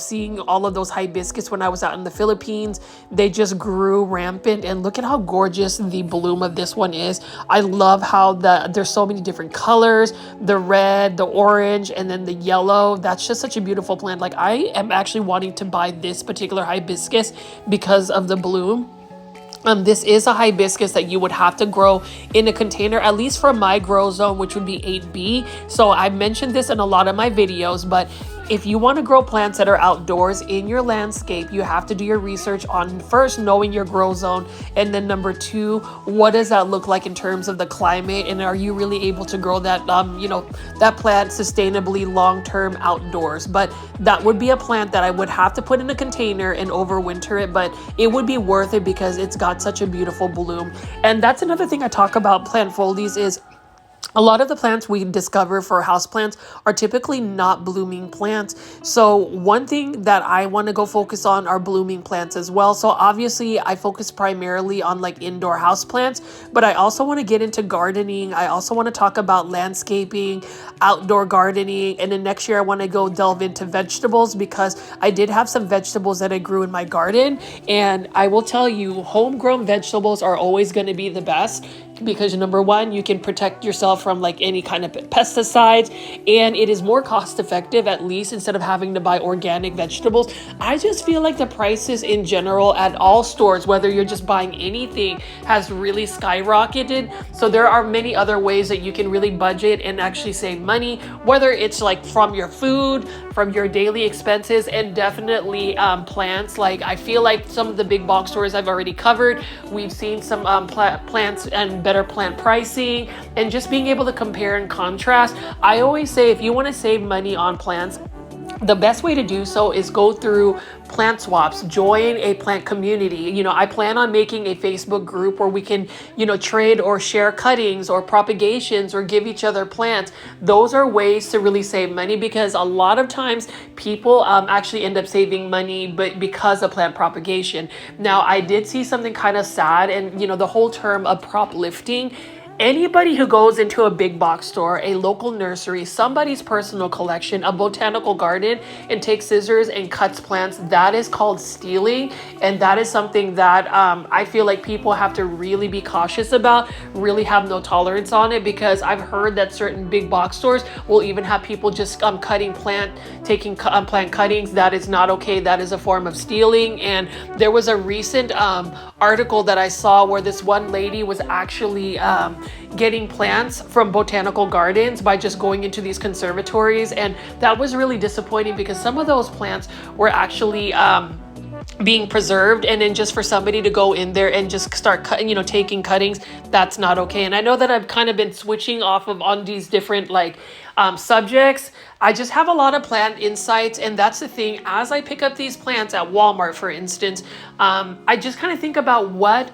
seeing all of those hibiscus when I was out in the Philippines. They just grew rampant. And look at how gorgeous the bloom of this one is. I love how there's so many different colors, the red, the orange, and then the yellow. That's just such a beautiful plant. I am actually wanting to buy this particular hibiscus because of the bloom. This is a hibiscus that you would have to grow in a container, at least for my grow zone, which would be 8B. So I mentioned this in a lot of my videos, but if you want to grow plants that are outdoors in your landscape, you have to do your research on first knowing your grow zone. And then number two, what does that look like in terms of the climate? And are you really able to grow that, that plant sustainably long-term outdoors? But that would be a plant that I would have to put in a container and overwinter it, but it would be worth it because it's got such a beautiful bloom. And that's another thing I talk about plant folies is a lot of the plants we discover for houseplants are typically not blooming plants. So one thing that I want to go focus on are blooming plants as well. So obviously I focus primarily on indoor houseplants, but I also want to get into gardening. I also want to talk about landscaping, outdoor gardening. And then next year I want to go delve into vegetables because I did have some vegetables that I grew in my garden. And I will tell you, homegrown vegetables are always going to be the best because number one, you can protect yourself from any kind of pesticides, and it is more cost effective, at least instead of having to buy organic vegetables. I just feel like the prices in general at all stores, whether you're just buying anything, has really skyrocketed. So there are many other ways that you can really budget and actually save money, whether it's from your food, from your daily expenses, and definitely plants. I feel like some of the big box stores I've already covered. We've seen some plants and better plant pricing and just being able to compare and contrast. I always say if you want to save money on plants, the best way to do so is go through plant swaps, join a plant community. I plan on making a Facebook group where we can, trade or share cuttings or propagations or give each other plants. Those are ways to really save money because a lot of times people actually end up saving money, but because of plant propagation. Now, I did see something kind of sad, and the whole term of prop lifting. Anybody who goes into a big box store, a local nursery, somebody's personal collection, a botanical garden, and takes scissors and cuts plants, that is called stealing. And that is something that I feel like people have to really be cautious about, really have no tolerance on it, because I've heard that certain big box stores will even have people just taking plant cuttings. That is not okay. That is a form of stealing. And there was a recent article that I saw where this one lady was actually getting plants from botanical gardens by just going into these conservatories, and that was really disappointing because some of those plants were actually being preserved, and then just for somebody to go in there and just start cutting, taking cuttings, that's not okay. And I know that I've kind of been switching off of on these different subjects. I just have a lot of plant insights, and that's the thing. As I pick up these plants at Walmart, for instance, I just kind of think about what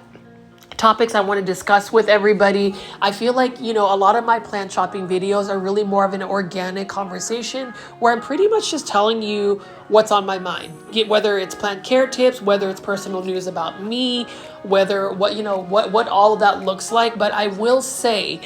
topics I want to discuss with everybody. I feel like, you know, a lot of my plant shopping videos are really more of an organic conversation where I'm pretty much just telling you what's on my mind. Whether it's plant care tips, whether it's personal news about me, whether what all of that looks like. But I will say,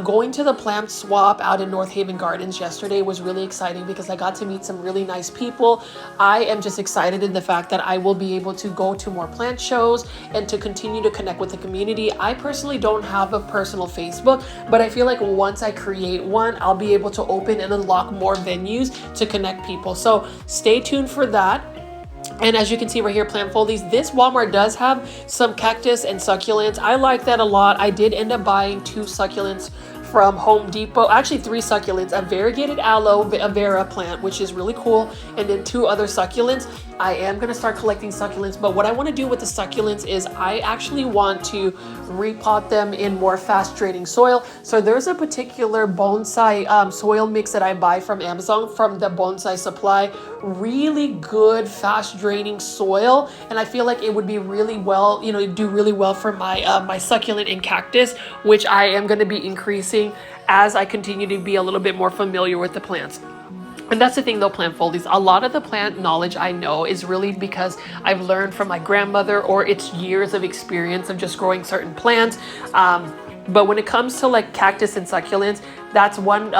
going to the plant swap out in North Haven Gardens yesterday was really exciting because I got to meet some really nice people. I am just excited in the fact that I will be able to go to more plant shows and to continue to connect with the community. I personally don't have a personal Facebook, but I feel like once I create one, I'll be able to open and unlock more venues to connect people. So stay tuned for that. And as you can see right here, plant foldies, this Walmart does have some cactus and succulents. I like that a lot. I did end up buying 2 succulents from Home Depot, actually 3 succulents, a variegated aloe vera plant, which is really cool, and then 2 other succulents. I am going to start collecting succulents, but what I want to do with the succulents is I actually want to repot them in more fast draining soil. So there's a particular bonsai soil mix that I buy from Amazon from the Bonsai Supply. Really good fast draining soil, and I feel like it would be really well, you know, do really well for my my succulent and cactus, which I am going to be increasing as I continue to be a little bit more familiar with the plants. And that's the thing though, plant foldies, a lot of the plant knowledge I know is really because I've learned from my grandmother, or it's years of experience of just growing certain plants. But when it comes to like cactus and succulents, that's one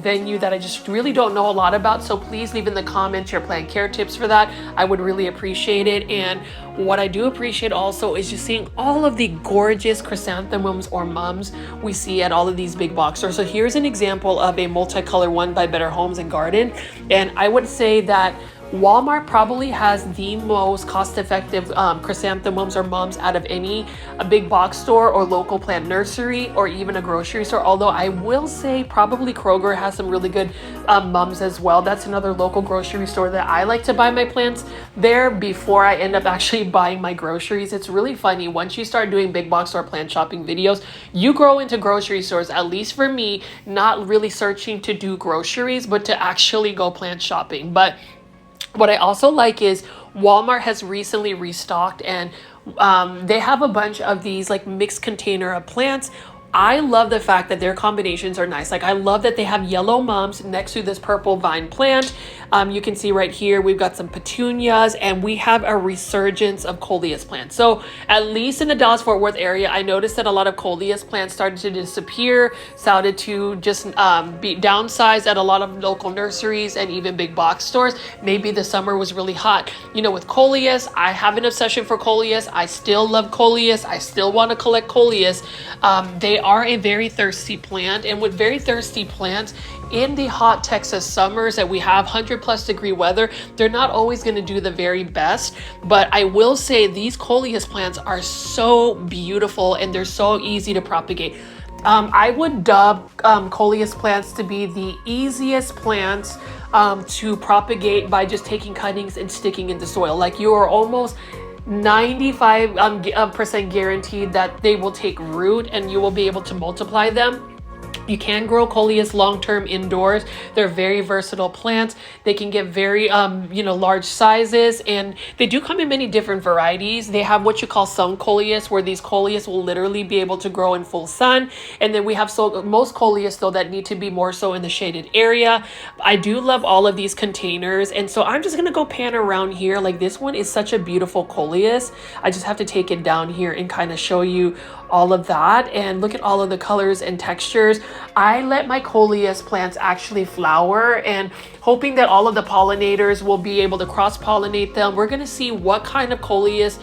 venue that I just really don't know a lot about. So please leave in the comments your plant care tips for that. I would really appreciate it. And what I do appreciate also is just seeing all of the gorgeous chrysanthemums or mums we see at all of these big box stores. So here's an example of a multicolor one by Better Homes and Garden. And I would say that Walmart probably has the most cost-effective chrysanthemums or mums out of any big box store or local plant nursery or even a grocery store. Although I will say probably Kroger has some really good mums as well. That's another local grocery store that I like to buy my plants there before I end up actually buying my groceries. It's really funny. Once you start doing big box store plant shopping videos, you grow into grocery stores, at least for me, not really searching to do groceries, but to actually go plant shopping. But what I also like is Walmart has recently restocked, and they have a bunch of these like mixed container of plants. I love the fact that their combinations are nice. Like I love that they have yellow mums next to this purple vine plant. You can see right here, we've got some petunias, and we have a resurgence of coleus plants. So at least in the Dallas-Fort Worth area, I noticed that a lot of coleus plants started to disappear, started to just be downsized at a lot of local nurseries and even big box stores. Maybe the summer was really hot. You know, with coleus, I have an obsession for coleus. I still love coleus. I still want to collect coleus. They are a very thirsty plant, and with very thirsty plants in the hot Texas summers that we have 100+ degree weather, they're not always going to do the very best. But I will say these coleus plants are so beautiful and they're so easy to propagate. I would dub coleus plants to be the easiest plants to propagate by just taking cuttings and sticking into soil. Like you are almost 95% guaranteed that they will take root and you will be able to multiply them. You can grow coleus long-term indoors. They're very versatile plants. They can get very, large sizes, and they do come in many different varieties. They have what you call sun coleus, where these coleus will literally be able to grow in full sun. And then we have most coleus though that need to be more so in the shaded area. I do love all of these containers, and so I'm just gonna go pan around here. Like this one is such a beautiful coleus. I just have to take it down here and kind of show you all of that, and look at all of the colors and textures. I let my coleus plants actually flower, and hoping that all of the pollinators will be able to cross-pollinate them. We're gonna see what kind of coleus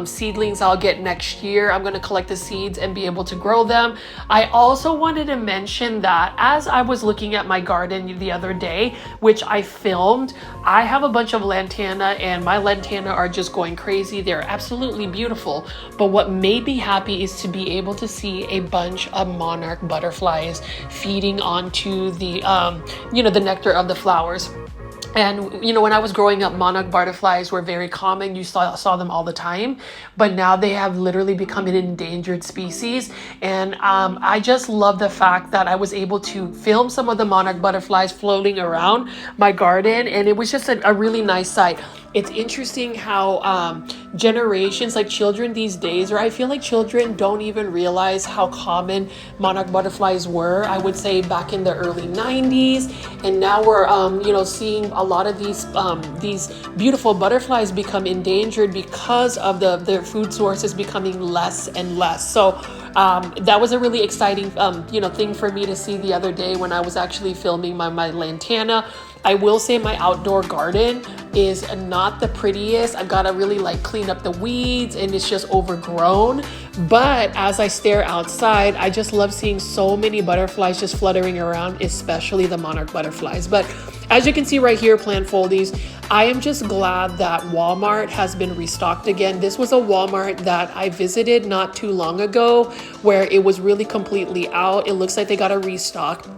seedlings I'll get next year. I'm gonna collect the seeds and be able to grow them. I also wanted to mention that as I was looking at my garden the other day, which I filmed, I have a bunch of lantana, and my lantana are just going crazy. They're absolutely beautiful. But what made me happy is to be able to see a bunch of monarch butterflies feeding onto the, the nectar of the flowers. And, when I was growing up, monarch butterflies were very common. You saw them all the time, but now they have literally become an endangered species. And I just love the fact that I was able to film some of the monarch butterflies floating around my garden, and it was just a really nice sight. it's interesting how generations, like children these days, or I feel like children don't even realize how common monarch butterflies were. I would say back in the early 90s, and now we're seeing a lot of these beautiful butterflies become endangered because of their food sources becoming less and less. So that was a really exciting thing for me to see the other day when I was actually filming my lantana. I will say my outdoor garden is not the prettiest. I've got to really like clean up the weeds and it's just overgrown. But as I stare outside, I just love seeing so many butterflies just fluttering around, especially the monarch butterflies. But as you can see right here, plant foldies, I am just glad that Walmart has been restocked again. This was a Walmart that I visited not too long ago where it was really completely out. It looks like they got a restock.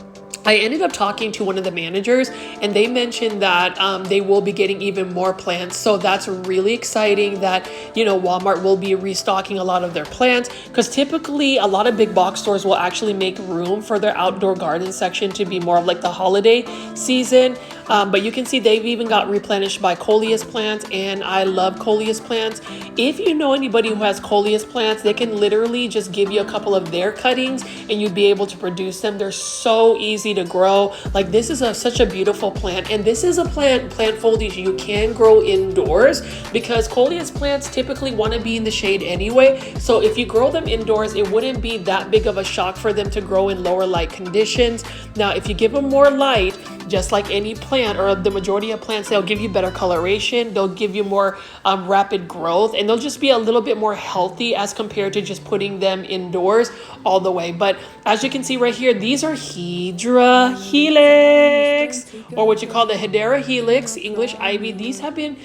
I ended up talking to one of the managers and they mentioned that they will be getting even more plants. So that's really exciting that, Walmart will be restocking a lot of their plants, because typically a lot of big box stores will actually make room for their outdoor garden section to be more of like the holiday season. But you can see they've even got replenished by coleus plants, and I love coleus plants. If you know anybody who has coleus plants, they can literally just give you a couple of their cuttings and you'd be able to produce them. They're so easy to grow. Like this is such a beautiful plant, and this is a plant foldies you can grow indoors because coleus plants typically want to be in the shade anyway. So if you grow them indoors, it wouldn't be that big of a shock for them to grow in lower light conditions. Now, if you give them more light, just like any plant or the majority of plants, they'll give you better coloration, they'll give you more rapid growth, and they'll just be a little bit more healthy as compared to just putting them indoors all the way. But as you can see right here, these are Hedera helix, or what you call the Hedera helix, English ivy. These have been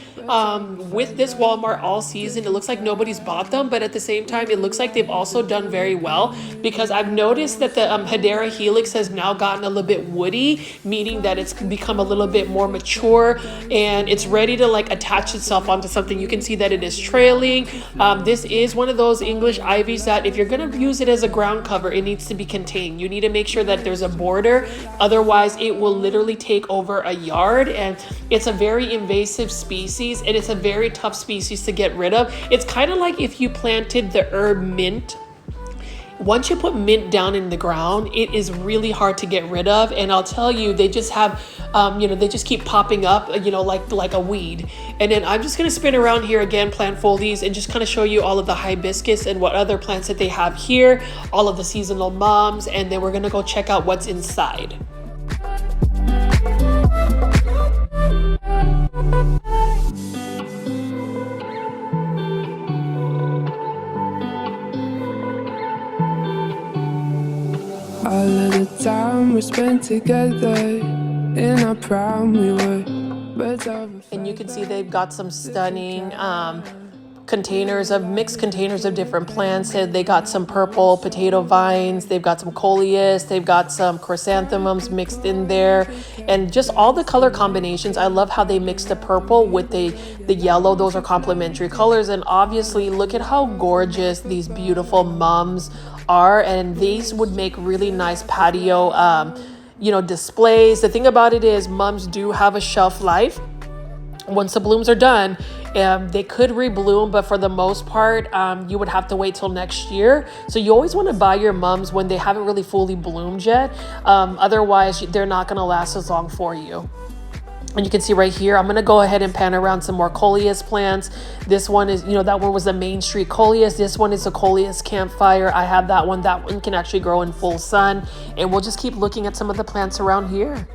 with this Walmart all season. It looks like nobody's bought them, but at the same time, it looks like they've also done very well, because I've noticed that the Hedera helix has now gotten a little bit woody, meaning that it's become a little bit more mature and it's ready to like attach itself onto something. You can see that it is trailing. This is one of those English ivies that if you're going to use it as a ground cover, it needs to be contained. You need to make sure that there's a border, otherwise it will literally take over a yard, and it's a very invasive species and it's a very tough species to get rid of. It's kind of like if you planted the herb mint. Once you put mint down in the ground, it is really hard to get rid of. And I'll tell you, they just have, they just keep popping up, like a weed. And then I'm just going to spin around here again, plant foldies, and just kind of show you all of the hibiscus and what other plants that they have here, all of the seasonal mums, and then we're going to go check out what's inside. All of the time we spent together in our prime, we were birds of a and you can see they've got some stunning mixed containers of different plants. They got some purple potato vines, they've got some coleus, they've got some chrysanthemums mixed in there, and just all the color combinations. I love how they mix the purple with the yellow. Those are complementary colors, and obviously look at how gorgeous these beautiful mums are, and these would make really nice patio displays. The thing about it is mums do have a shelf life. Once the blooms are done, they could rebloom, but for the most part, you would have to wait till next year. So you always want to buy your mums when they haven't really fully bloomed yet. Otherwise, they're not going to last as long for you. And you can see right here, I'm going to go ahead and pan around some more coleus plants. This one is, that one was the Main Street coleus. This one is a coleus campfire. I have that one. That one can actually grow in full sun. And we'll just keep looking at some of the plants around here.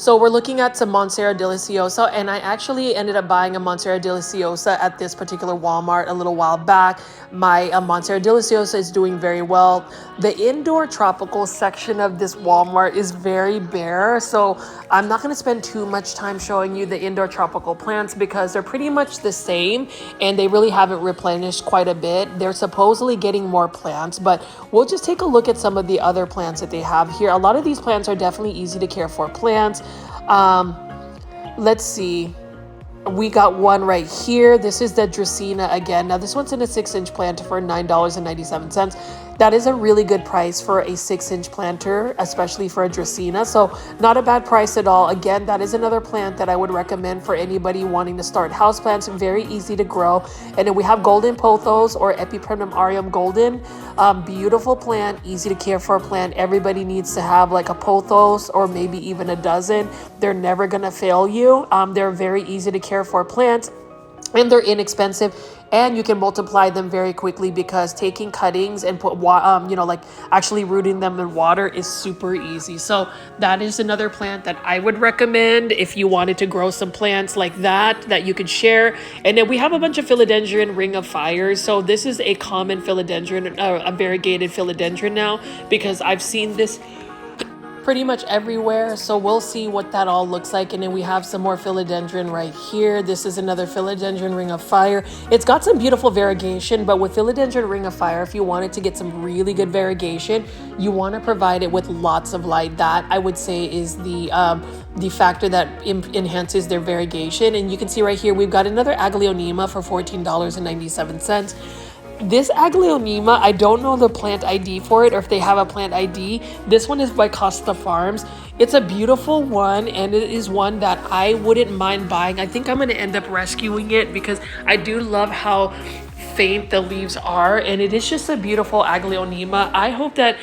So we're looking at some Monstera deliciosa, and I actually ended up buying a Monstera deliciosa at this particular Walmart a little while back. My Monstera deliciosa is doing very well. The indoor tropical section of this Walmart is very bare, so I'm not going to spend too much time showing you the indoor tropical plants because they're pretty much the same and they really haven't replenished quite a bit. They're supposedly getting more plants, but we'll just take a look at some of the other plants that they have here. A lot of these plants are definitely easy to care for plants. Let's see. We got one right here. This is the Dracaena again. Now this one's in a 6-inch planter for $9.97. That is a really good price for a 6-inch planter, especially for a Dracaena. So not a bad price at all. Again, that is another plant that I would recommend for anybody wanting to start houseplants. Very easy to grow. And then we have golden pothos or Epipremnum aureum golden. Beautiful plant, easy to care for plant. Everybody needs to have like a pothos or maybe even a dozen. They're never gonna fail you. They're very easy to care for plants. And they're inexpensive, and you can multiply them very quickly because taking cuttings and like actually rooting them in water is super easy. So that is another plant that I would recommend if you wanted to grow some plants like that you could share. And then we have a bunch of philodendron ring of fire. So this is a common philodendron, a variegated philodendron now, because I've seen this pretty much everywhere. So we'll see what that all looks like. And then we have some more philodendron right here. This is another philodendron ring of fire. It's got some beautiful variegation, but with philodendron ring of fire, if you wanted to get some really good variegation, you want to provide it with lots of light. That I would say is the factor that enhances their variegation. And you can see right here, we've got another Aglaonema for $14.97. This Aglaonema, I don't know the plant ID for it or if they have a plant ID. This one is by Costa Farms. It's a beautiful one, and it is one that I wouldn't mind buying. I think I'm going to end up rescuing it because I do love how faint the leaves are, and it is just a beautiful Aglaonema. I hope that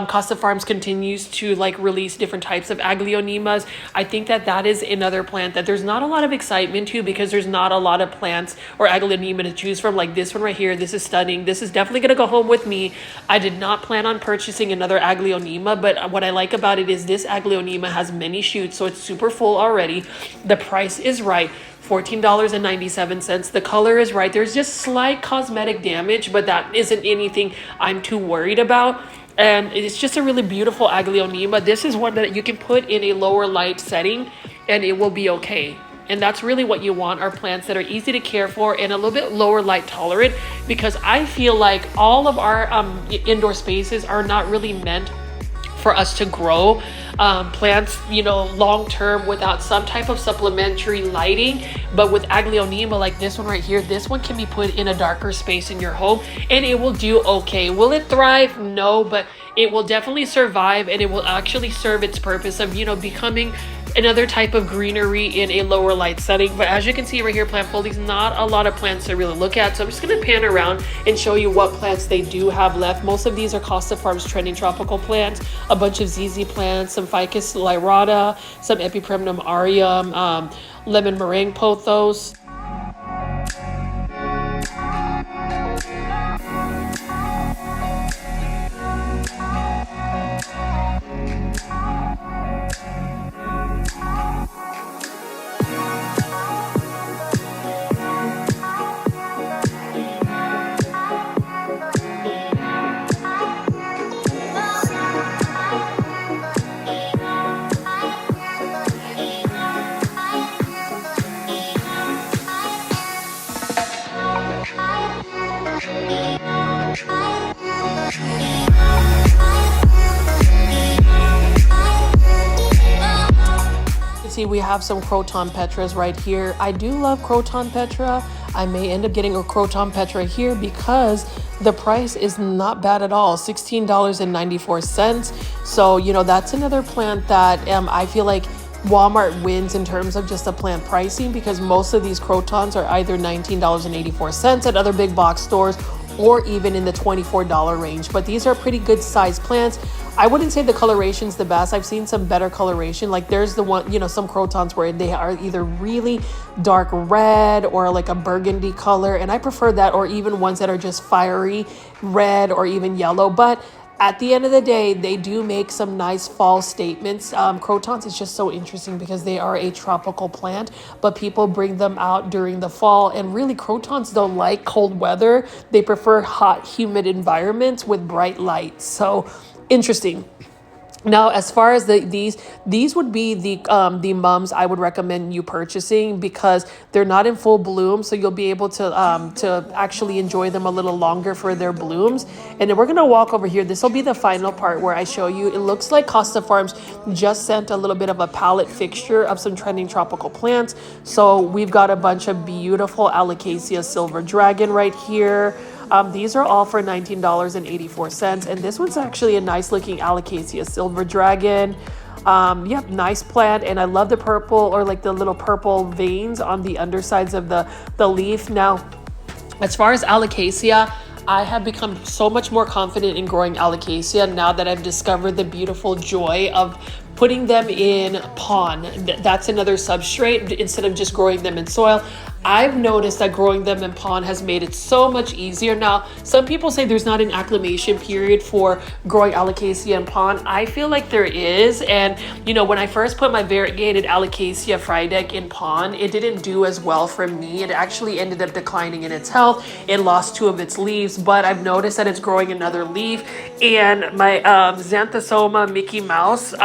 Costa Farms continues to like release different types of Aglaonemas. I think that is another plant that there's not a lot of excitement to because there's not a lot of plants or Aglaonema to choose from. Like this one right here, this is stunning. This is definitely going to go home with me. I did not plan on purchasing another Aglaonema, but what I like about it is this Aglaonema has many shoots, so it's super full already. The price is right. $14.97. The color is right. There's just slight cosmetic damage, but that isn't anything I'm too worried about. And it's just a really beautiful Aglaonema. This is one that you can put in a lower light setting and it will be okay. And that's really what you want, are plants that are easy to care for and a little bit lower light tolerant, because I feel like all of our indoor spaces are not really meant for us to grow plants, long term without some type of supplementary lighting. But with Aglaonema like this one right here, this one can be put in a darker space in your home and it will do okay. Will it thrive? No, but it will definitely survive, and it will actually serve its purpose of becoming another type of greenery in a lower light setting. But as you can see right here, plant foliage, not a lot of plants to really look at. So I'm just going to pan around and show you what plants they do have left. Most of these are Costa Farms trending tropical plants, a bunch of ZZ plants, some Ficus lyrata, some Epipremnum aureum, lemon meringue pothos. See, we have some Croton petras right here. I do love Croton petra. I may end up getting a Croton petra here because the price is not bad at all, $16.94. So that's another plant that I feel like Walmart wins in terms of just the plant pricing, because most of these Crotons are either $19.84 at other big box stores or even in the $24 range. But these are pretty good sized plants. I wouldn't say the coloration's the best. I've seen some better coloration. Like there's the one, some Crotons where they are either really dark red or like a burgundy color, and I prefer that, or even ones that are just fiery red or even yellow. But at the end of the day, they do make some nice fall statements. Crotons is just so interesting because they are a tropical plant, but people bring them out during the fall. And really, crotons don't like cold weather. They prefer hot, humid environments with bright light. So interesting. Now, as far as these would be the mums I would recommend you purchasing because they're not in full bloom, so you'll be able to actually enjoy them a little longer for their blooms. And then we're gonna walk over here. This will be the final part where I show you. It looks like Costa Farms just sent a little bit of a palette fixture of some trending tropical plants. So we've got a bunch of beautiful Alocasia Silver Dragon right here. These are all for $19.84, and this one's actually a nice looking Alocasia Silver Dragon. Yep, nice plant, and I love the purple, or like the little purple veins on the undersides of the leaf. Now, as far as Alocasia, I have become so much more confident in growing Alocasia now that I've discovered the beautiful joy of putting them in pon. That's another substrate instead of just growing them in soil. I've noticed that growing them in pon has made it so much easier. Now, some people say there's not an acclimation period for growing Alocasia in pon. I feel like there is. And, you know, when I first put my variegated Alocasia Frydek in pon, it didn't do as well for me. It actually ended up declining in its health. It lost 2 of its leaves, but I've noticed that it's growing another leaf. And my Xanthosoma Mickey Mouse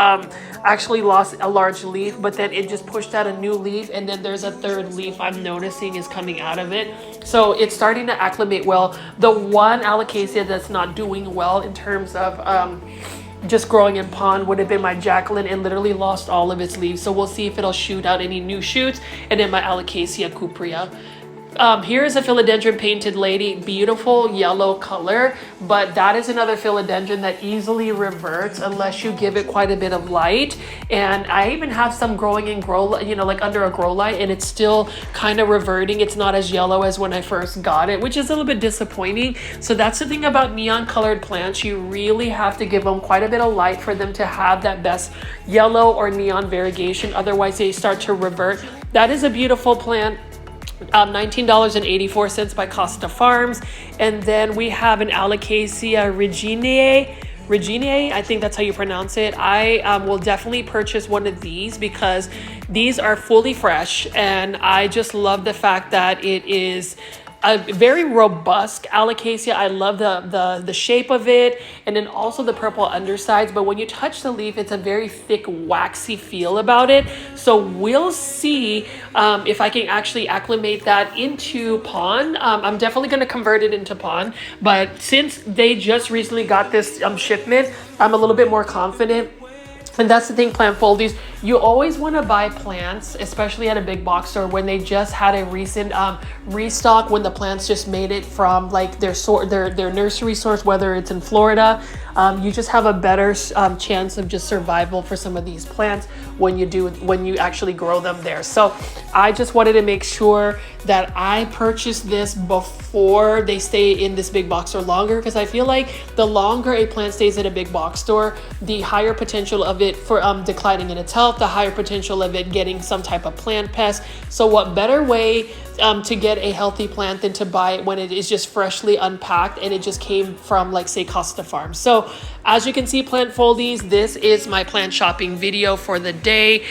actually lost a large leaf, but then it just pushed out a new leaf, and then there's a 3rd leaf I'm noticing is coming out of it. So it's starting to acclimate well. The one Alocasia that's not doing well in terms of just growing in pon would have been my Jacqueline, and literally lost all of its leaves. So we'll see if it'll shoot out any new shoots. And then my Alocasia Cuprea. Here is a philodendron painted lady, beautiful yellow color, but that is another philodendron that easily reverts unless you give it quite a bit of light. And I even have some growing in grow, you know, like under a grow light, and it's still kind of reverting. It's not as yellow as when I first got it, which is a little bit disappointing. So that's the thing about neon colored plants. You really have to give them quite a bit of light for them to have that best yellow or neon variegation. Otherwise they start to revert. That is a beautiful plant. $19.84 by Costa Farms. And then we have an Alocasia Reginae, I think that's how you pronounce it. I will definitely purchase one of these because these are fully fresh, and I just love the fact that it is a very robust Alocasia. I love the shape of it, and then also the purple undersides. But when you touch the leaf, it's a very thick, waxy feel about it. So we'll see if I can actually acclimate that into pon. I'm definitely going to convert it into pon. But since they just recently got this shipment, I'm a little bit more confident. And that's the thing, plant foldies, you always want to buy plants, especially at a big box store, when they just had a recent restock, when the plants just made it from like their nursery source, whether it's in Florida. You just have a better chance of just survival for some of these plants when you actually grow them there. So I just wanted to make sure that I purchased this before they stay in this big box store longer, because I feel like the longer a plant stays at a big box store, the higher potential of it for declining in its health, the higher potential of it getting some type of plant pest. So what better way to get a healthy plant than to buy it when it is just freshly unpacked and it just came from, like, say, Costa Farms. So as you can see, plant foldies, this is my plant shopping video for the day.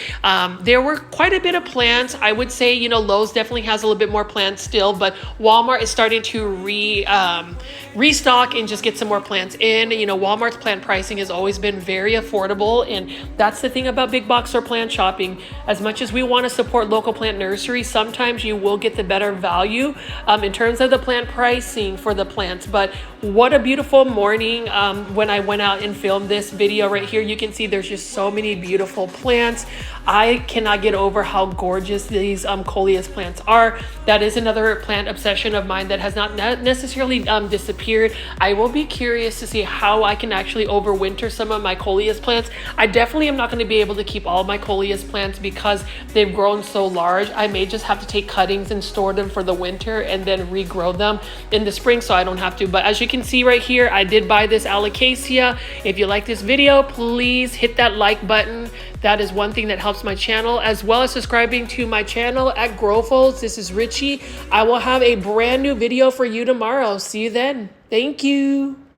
There were quite a bit of plants. I would say, you know, Lowe's definitely has a little bit more plants still, but Walmart is starting to restock and just get some more plants in. You know, Walmart's plant pricing has always been very affordable, and that's the thing about big box or plant shopping. As much as we want to support local plant nurseries, sometimes you will get the better value in terms of the plant pricing for the plants. But what a beautiful morning when I went out and filmed this video right here. You can see there's just so many beautiful plants. I cannot get over how gorgeous these coleus plants are. That is another plant obsession of mine that has not necessarily disappeared. I will be curious to see how I can actually overwinter some of my coleus plants. I definitely am not going to be able to keep all my coleus plants because they've grown so large. I may just have to take cuttings and store them for the winter and then regrow them in the spring, so I don't have to. But as you can see right here, I did buy this Alocasia. If you like this video, please hit that like button. That is one thing that helps my channel, as well as subscribing to my channel at Growfolds. This is Richie. I will have a brand new video for you tomorrow. See you then. Thank you.